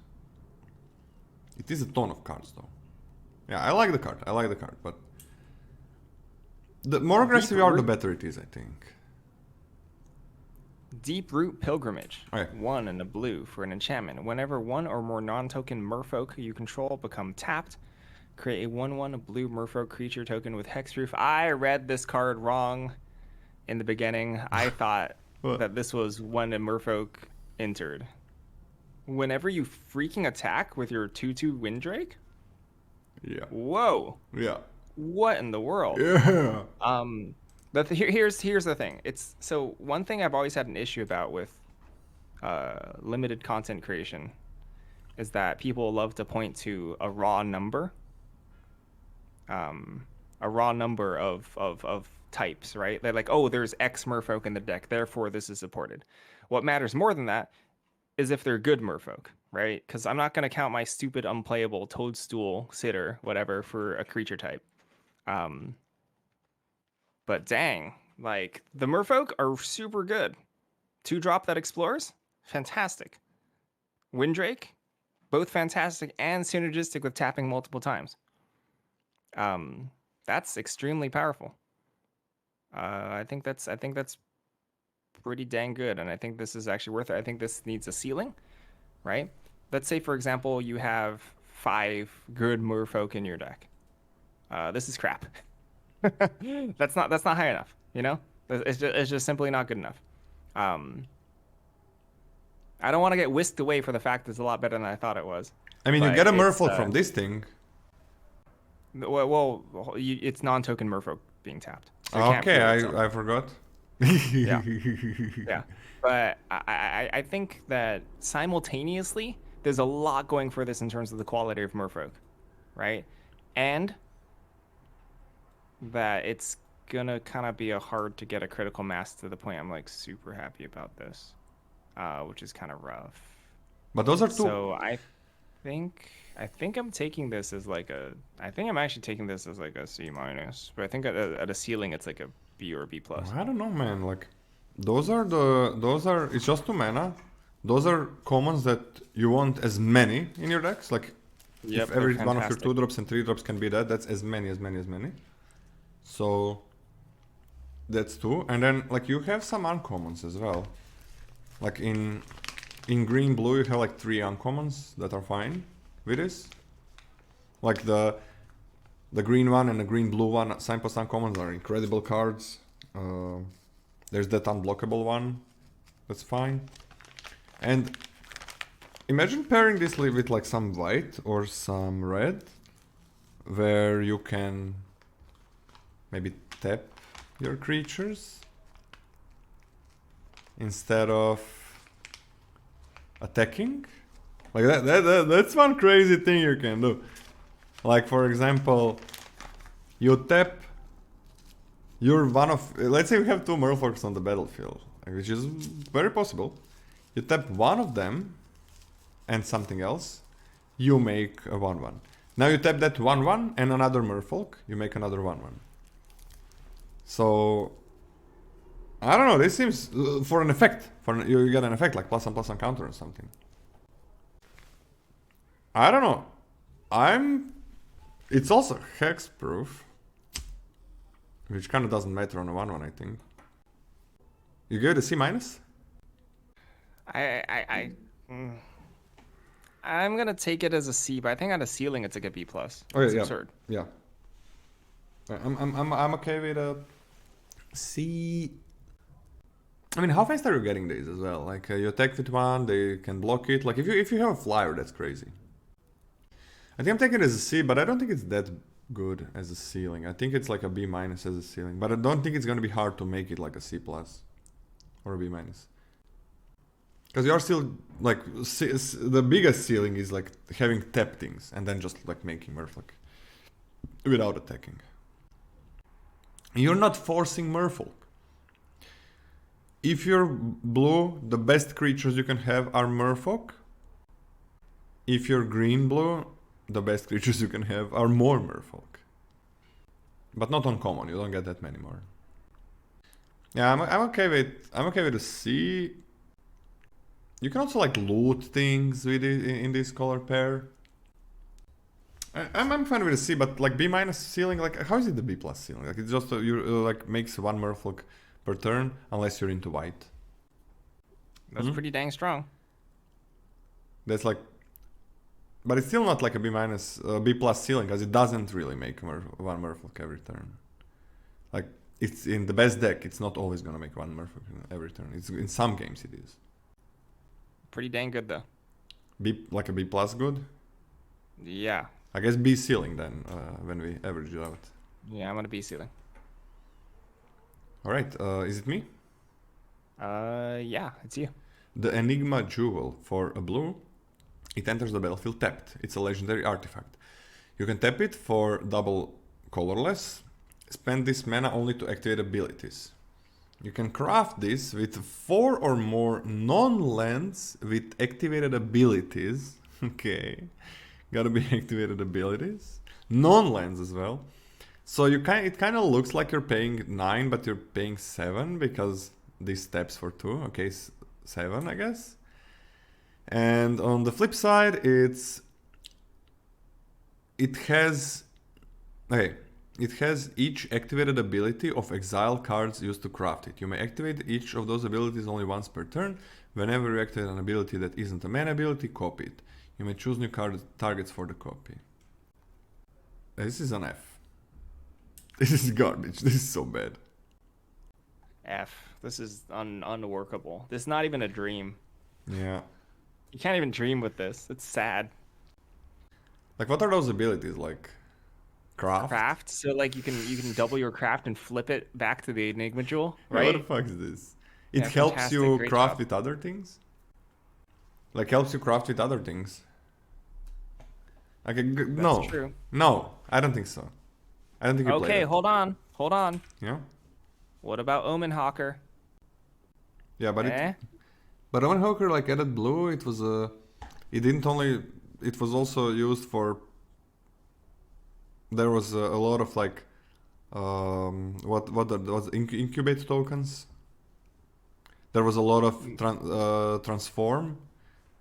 It is a ton of cards, though. Yeah, I like the card. I like the card, but the more aggressive you are, the better it is, I think. Deep Root Pilgrimage. Okay. 1 and a blue for an enchantment. Whenever one or more non-token merfolk you control become tapped, create a 1/1 blue merfolk creature token with Hexproof. I read this card wrong in the beginning. I thought that this was when a merfolk entered. Whenever you freaking attack with your 2/2 Windrake? Yeah. Whoa. Yeah. What in the world? Yeah. But here's the thing. It's so one thing I've always had an issue about with limited content creation is that people love to point to a raw number. A raw number of types, right? They're like, oh, there's X merfolk in the deck, therefore this is supported. What matters more than that is if they're good merfolk, right? Because I'm not going to count my stupid unplayable toadstool sitter, whatever, for a creature type. But dang, like the merfolk are super good. 2-drop that explores, fantastic. Windrake, both fantastic and synergistic with tapping multiple times. That's extremely powerful. I think that's pretty dang good, and I think this is actually worth it. I think this needs a ceiling, right? Let's say, for example, you have 5 good merfolk in your deck. This is crap. That's not high enough, you know? It's just simply not good enough. I don't want to get whisked away for the fact that it's a lot better than I thought it was. I mean, you get a merfolk from this thing. Well, it's non-token merfolk being tapped. So okay, I forgot. Yeah. Yeah. But I think that simultaneously, there's a lot going for this in terms of the quality of merfolk, right? And that it's gonna kind of be hard to get a critical mass to the point I'm like super happy about this, which is kind of rough. But those are two. So I think I'm taking this as like I think I'm actually taking this as like a C-, but I think at a ceiling it's like a B or a B+. I don't know, man. Like those are it's just 2 mana. Those are commons that you want as many in your decks. Like if every one of your 2-drops and 3-drops can be that's as many. So that's 2, and then like you have some uncommons as well. Like in green blue you have like 3 uncommons that are fine with this. Like the green one and the green blue one, signpost uncommons are incredible cards. There's that unblockable one, that's fine. And imagine pairing this with like some white or some red, where you can maybe tap your creatures instead of attacking. Like that's one crazy thing you can do. Like for example, you tap your one of, let's say we have 2 merfolks on the battlefield, which is very possible. You tap one of them and something else, you make a 1/1. Now you tap that 1/1 and another merfolk, you make another 1/1. So I don't know, this seems for an effect, you get an effect like +1/+1 counter or something. I don't know. It's also hexproof, which kind of doesn't matter on a 1/1, I think. You give it a C-? I'm gonna take it as a C, but I think on a ceiling it's like a B+. Oh, it's yeah, absurd. Yeah. I'm okay with a C. I mean, how fast are you getting these as well? Like you attack with 1, they can block it. Like if you have a flyer, that's crazy. I think I'm taking it as a C, but I don't think it's that good as a ceiling. I think it's like a B- as a ceiling, but I don't think it's gonna be hard to make it like a C+ or a B-. Because you are still like the biggest ceiling is like having tap things and then just like making merfolk without attacking. You're not forcing merfolk. If you're blue, the best creatures you can have are merfolk. If you're green blue, the best creatures you can have are more merfolk. But not uncommon, you don't get that many more. Yeah, I'm okay with a C. You can also like loot things with it in this color pair. I'm fine with a C, but like B minus ceiling, like how is it the B plus ceiling? Like it's just you like makes one merfolk per turn unless you're into white. That's pretty dang strong. That's like, but it's still not like a B minus, B plus ceiling because it doesn't really make one merfolk every turn. Like it's in the best deck, it's not always gonna make one merfolk every turn. It's in some games it is. Pretty dang good though. B like a B plus good. Yeah. I guess B ceiling then when we average it out. Yeah, I'm gonna B ceiling. All right, is it me? Yeah, it's you. The Enigma Jewel for a blue. It enters the battlefield tapped. It's a legendary artifact. You can tap it for double colorless. Spend this mana only to activate abilities. You can craft this with 4 or more non-lands with activated abilities. Okay, gotta be activated abilities. Non-lands as well. So it kind of looks like you're paying 9, but you're paying 7 because this taps for 2. Okay, 7 I guess. And on the flip side, it has each activated ability of exile cards used to craft it. You may activate each of those abilities only once per turn. Whenever you activate an ability that isn't a mana ability, copy it. You may choose new targets for the copy. This is an F. This is garbage. This is so bad. F. This is unworkable. This is not even a dream. Yeah. You can't even dream with this. It's sad. Like, what are those abilities? Like, craft? Craft. So like you can double your craft and flip it back to the Enigma Jewel, What right? the fuck is this? It Yeah, helps fantastic. you Great craft job. with other things? Like, helps you craft with other things? Okay, no. true. No, I don't think so. I don't think you play Okay, that. hold on. Yeah? What about Omen Hawker? Yeah, but Eh? But Owen Hawker like added blue, it was it was also used for, there was a lot of like, incubate tokens. There was a lot of transform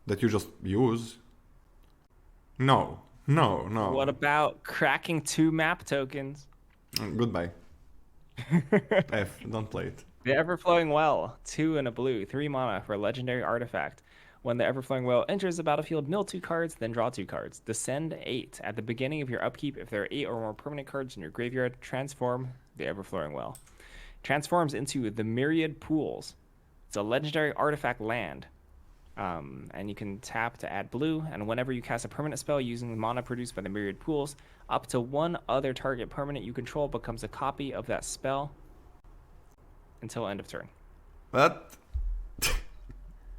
that you just use. No. What about cracking 2 map tokens? Goodbye. F, don't play it. The Everflowing Well, 2 and a blue, 3 mana for a legendary artifact. When the Everflowing Well enters the battlefield, mill 2 cards, then draw 2 cards. Descend 8. At the beginning of your upkeep, if there are 8 or more permanent cards in your graveyard, transform the Everflowing Well. Transforms into the Myriad Pools. It's a legendary artifact land. And you can tap to add blue, and whenever you cast a permanent spell using the mana produced by the Myriad Pools, up to 1 other target permanent you control becomes a copy of that spell until end of turn. But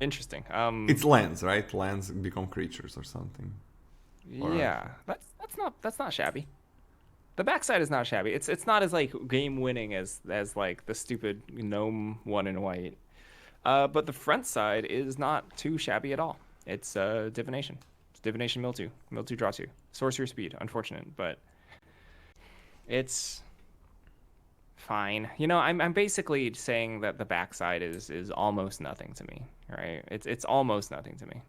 Interesting. it's lands, right? Lands become creatures or something. Yeah, that's not shabby. The backside is not shabby. It's not as like game winning as like the stupid gnome one in white. But the front side is not too shabby at all. It's divination. It's divination mill 2, draw 2, sorcerer speed. Unfortunate, but it's fine. You know, I'm basically saying that the backside is almost nothing to me. Right? It's almost nothing to me.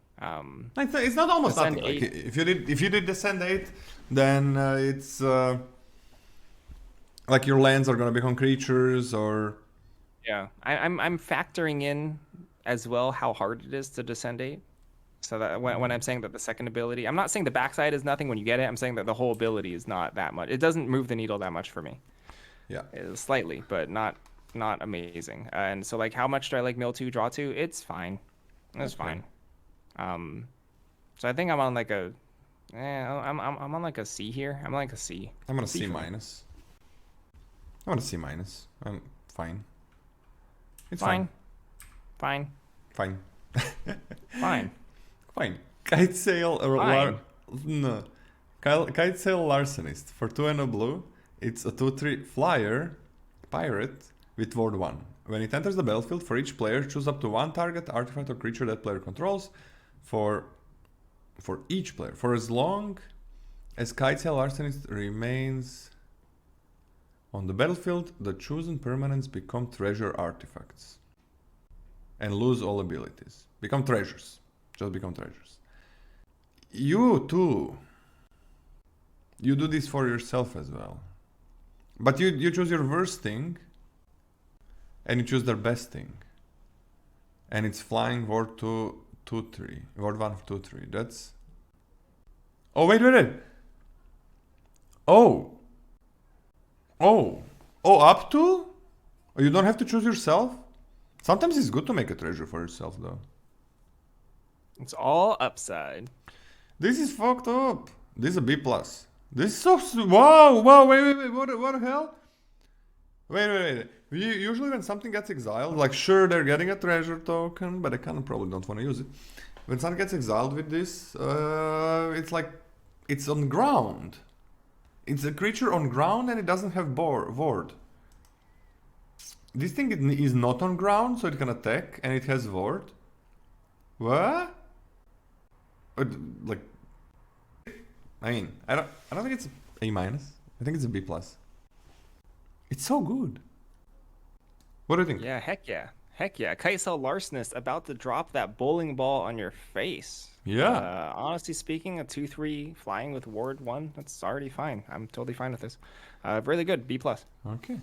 It's not almost Descend nothing. Like, 8. if you did Descend 8, then it's like your lands are gonna become creatures or. Yeah, I'm factoring in as well how hard it is to descend 8. So that when I'm saying that the second ability, I'm not saying the backside is nothing when you get it. I'm saying that the whole ability is not that much. It doesn't move the needle that much for me. Yeah. Slightly, but not amazing. And so like, how much do I like mill 2, draw 2? It's fine. It's fine. So I think I'm on like a, I'm on like a C here. I'm like a C. I'm on a C for me. minus. I'm on a C minus. I'm fine. It's Fine. fine. Fine. Fine. Fine. Kite Sail or Fine. no. Kite Sail Larcenist for 2 and a blue. It's a 2/3 flyer pirate with ward 1. When it enters the battlefield, for each player, choose up to 1 target artifact or creature that player controls for each player. For as long as Kite Sail Larcenist remains on the battlefield, the chosen permanents become treasure artifacts. and lose all abilities. Become treasures. Just become treasures. You too. You do this for yourself as well. But you choose your worst thing and you choose their best thing. And it's flying ward 2, 2, 3. Ward 1, 2, 3. That's... Oh, wait. Oh. Up to? You don't have to choose yourself? Sometimes it's good to make a treasure for yourself, though. It's all upside. This is fucked up. This is a B+. This is so... Wow, wait. What the hell? Wait. Usually when something gets exiled, like sure, they're getting a treasure token, but I kind of probably don't want to use it. When something gets exiled with this, it's like... It's on ground. It's a creature on ground and it doesn't have ward. This thing is not on ground, so it can attack and it has ward. What? Like, I mean, I don't think it's A-. I think it's a B+. It's so good. What do you think? Yeah, heck yeah. Kaisel Larcenist about to drop that bowling ball on your face. Yeah. Honestly speaking, a 2/3 flying with ward 1, that's already fine. I'm totally fine with this. Really good, B+. Okay.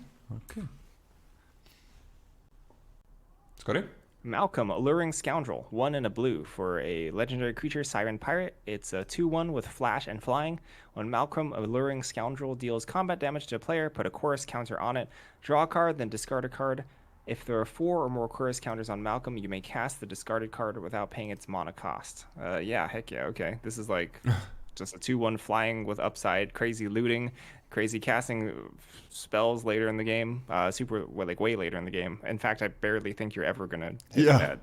Scotty? Malcolm, Alluring Scoundrel, 1 and a blue for a legendary creature, Siren Pirate. It's a 2/1 with flash and flying. When Malcolm, Alluring Scoundrel, deals combat damage to a player, put a chorus counter on it. Draw a card, then discard a card. If there are 4 or more chorus counters on Malcolm, you may cast the discarded card without paying its mana cost. Yeah, heck yeah, okay. This is like just a 2/1 flying with upside, crazy looting, crazy casting spells later in the game, way later in the game. In fact, I barely think you're ever gonna hit that.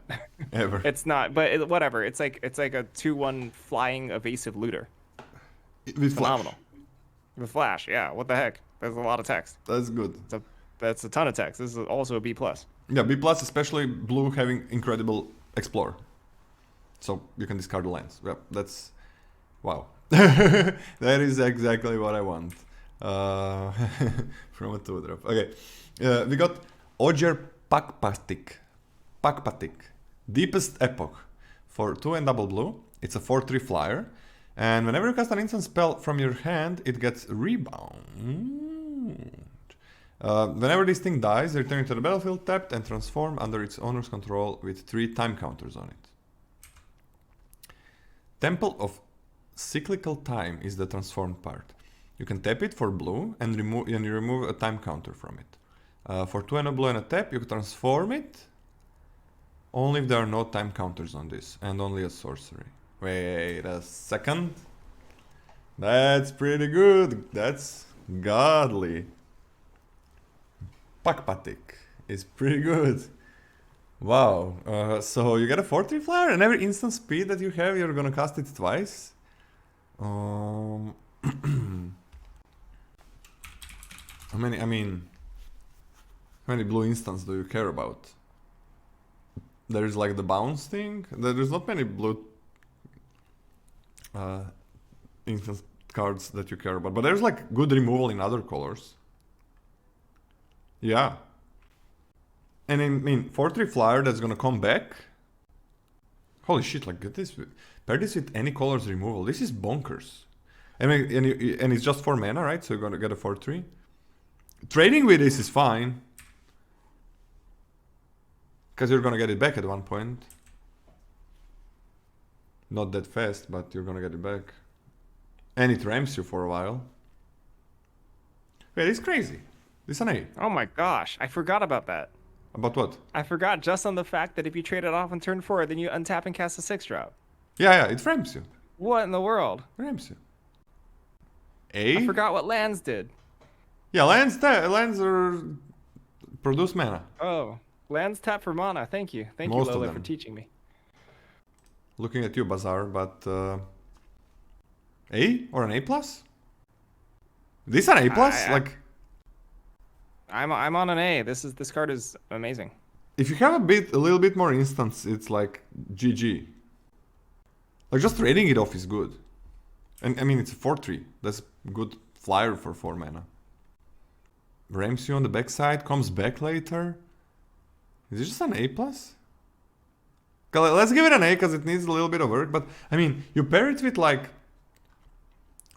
Ever. It's not, but whatever. It's like a 2/1 flying evasive looter. With Phenomenal. flash. With flash, yeah. What the heck? There's a lot of text. That's good. That's a ton of text. This is also a B+. Yeah, B+, especially blue having incredible explore. So you can discard the lands. Yep, that's... Wow. That is exactly what I want. From a 2-drop. Okay. We got Ojer Pakpatik. Deepest Epoch. For 2 and double blue. It's a 4/3 flyer. And whenever you cast an instant spell from your hand, it gets rebound. Whenever this thing dies, return it to the battlefield tapped and transform under its owner's control with 3 time counters on it. Temple of Cyclical Time is the transformed part. You can tap it for blue and you remove a time counter from it. For 2 and a blue and a tap, you can transform it only if there are no time counters on this and only a sorcery. Wait a second. That's pretty good. That's godly. Pakpatik is pretty good. Wow. So you get a 4/3 flyer and every instant speed that you have, you're gonna cast it twice. How many blue instants do you care about? There's like the bounce thing. There's not many blue instant cards that you care about, but there's like good removal in other colors. Yeah. And I mean, 4/3 flyer that's gonna come back. Holy shit, like get this. Pair this with any color's removal. This is bonkers. I mean, and it's just 4 mana, right? So you're gonna get a 4/3. Trading with this is fine. Because you're gonna get it back at one point. Not that fast, but you're gonna get it back. And it ramps you for a while. Wait, it's crazy. This is an A. Oh my gosh, I forgot about that. About what? I forgot just on the fact that if you trade it off on turn 4, then you untap and cast a 6-drop. Yeah, it ramps you. What in the world? Ramps you. A? I forgot what lands did. Yeah, lands are produce mana. Oh, lands tap for mana. Thank you. Thank Most you, of Lola, them. for teaching me. Looking at you, Bazaar, but... A? Or an A+? This is an A+? Like... I'm on an A. This card is amazing. If you have a little bit more instants, it's like GG. Like just trading it off is good. And I mean, it's a 4/3. That's good flyer for 4 mana. Ramps you on the backside, comes back later. Is it just an A+? Let's give it an A because it needs a little bit of work. But I mean, you pair it with like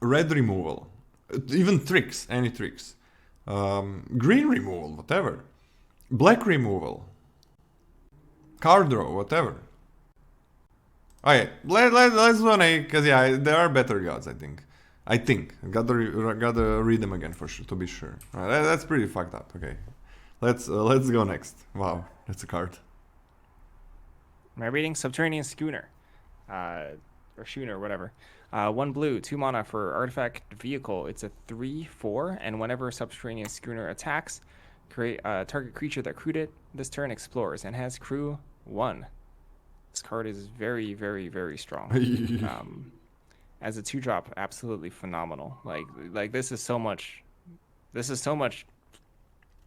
red removal, even tricks, any tricks, green removal, whatever, black removal, card draw, whatever. Okay, let's do an A because yeah, there are better gods. I think. Gotta read them again for sure to be sure. That's pretty fucked up. Okay, let's go next. Wow, that's a card. Am I reading Subterranean Schooner? Or Schooner, whatever. 1 blue, 2 mana for artifact vehicle. It's a 3/4, and whenever Subterranean Schooner attacks, create target creature that crewed it this turn explores and has crew 1. This card is very, very, very strong. As a 2-drop, absolutely phenomenal. Like this is so much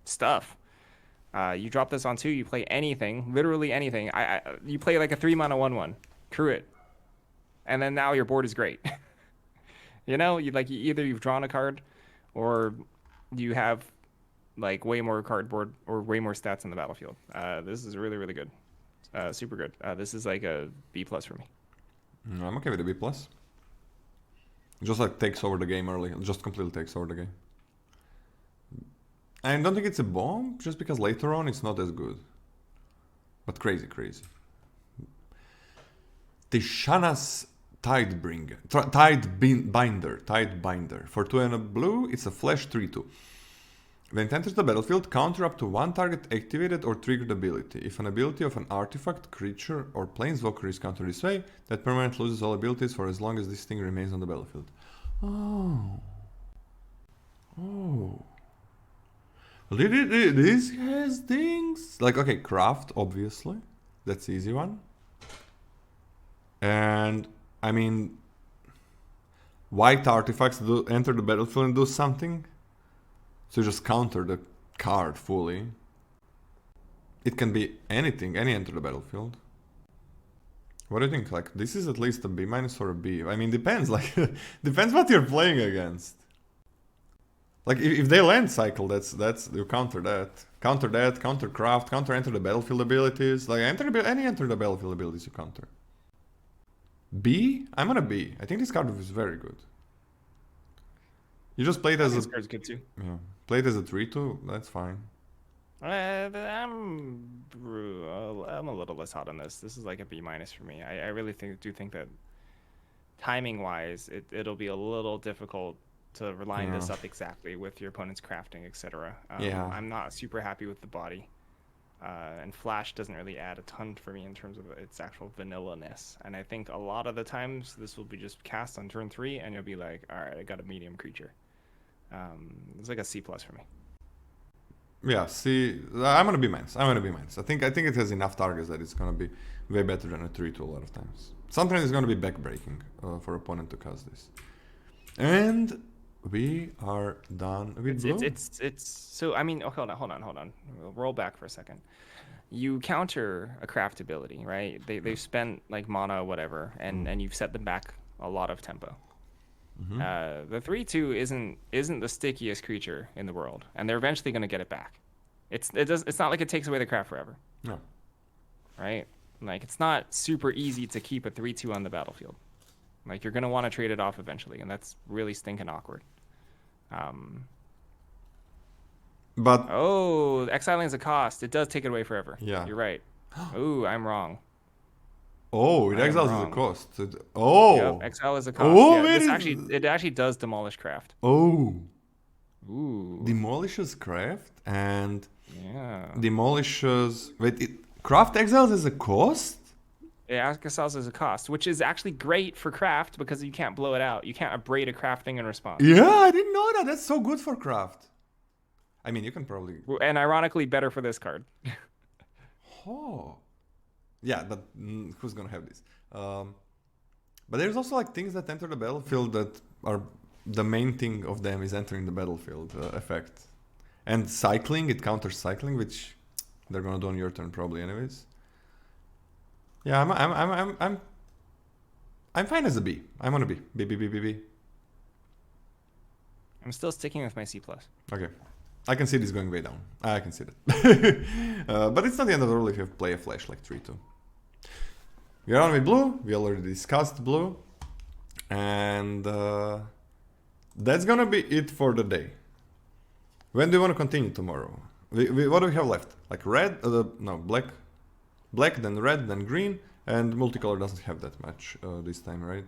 stuff. You drop this on 2, you play anything, literally anything. You play like a 3-mana 1/1, crew it, and then now your board is great. You know, either you've drawn a card, or you have like way more cardboard or way more stats on the battlefield. This is really, really good, super good. This is like a B+ for me. I'm okay with a B+. Just like takes over the game early. It just completely takes over the game. I don't think it's a bomb, just because later on it's not as good. But crazy. Tishana's Tidebinder. For 2 and a blue, it's a flash 3/2. When it enters the battlefield, counter up to 1 target activated or triggered ability. If an ability of an artifact, creature, or planeswalker is countered this way, that permanent loses all abilities for as long as this thing remains on the battlefield. Oh. This has things like, okay, craft, obviously. That's the easy one. And I mean, white artifacts enter the battlefield and do something. So you just counter the card fully. It can be anything, any enter the battlefield. What do you think? Like, this is at least a B- or a B. I mean, depends. Like, depends what you're playing against. Like, if they land cycle, that's you counter that, counter craft, counter enter the battlefield abilities. Like, any enter the battlefield abilities you counter. B? I'm on a B. I think this card is very good. You just play it as This card's good too. Yeah. Play it as a 3/2, that's fine. I'm a little less hot on this. This is like a B- for me. I really do think that timing wise, it'll be a little difficult to line this up exactly with your opponent's crafting, etc. I'm not super happy with the body. And Flash doesn't really add a ton for me in terms of its actual vanilla-ness. And I think a lot of the times this will be just cast on turn 3 and you'll be like, alright, I got a medium creature. It's like a C+ for me. Yeah, C. I'm gonna be minus. I think it has enough targets that it's gonna be way better than a 3/2 a lot of times. Sometimes it's gonna be backbreaking for opponent to cast this. And we are done with blue. It's so I mean, hold on. We'll roll back for a second. You counter a craft ability, right? They've spent like mana, whatever, and you've set them back a lot of tempo. The 3/2 isn't the stickiest creature in the world, and they're eventually going to get it back. It's not like it takes away the craft forever. No. Right? Like, it's not super easy to keep a 3/2 on the battlefield. Like, you're going to want to trade it off eventually, and that's really stinking awkward. But Exiling is a cost. It does take it away forever. Yeah. You're right. Ooh, I'm wrong. It exiles as a cost. Yep, exile is a cost. It actually does demolish craft. Ooh. Demolishes craft and demolishes. Craft exiles as a cost? Yeah, exiles as a cost, which is actually great for craft because you can't blow it out. You can't abrade a crafting in response. Yeah, I didn't know that. That's so good for craft. I mean, you can probably. And ironically, better for this card. Yeah, but who's gonna have this? But there's also like things that enter the battlefield that are the main thing of them is entering the battlefield effect, and cycling. It counters cycling, which they're gonna do on your turn probably anyways. Yeah, I'm fine as a B. I'm on a B. B. I'm still sticking with my C+. Okay. I can see this going way down. I can see that. But it's not the end of the world if you play a flash like 3/2. We are on with blue. We already discussed blue. And that's gonna be it for the day. When do you want to continue tomorrow? What do we have left? Like red? No, black. Black, then red, then green. And multicolor doesn't have that much this time, right?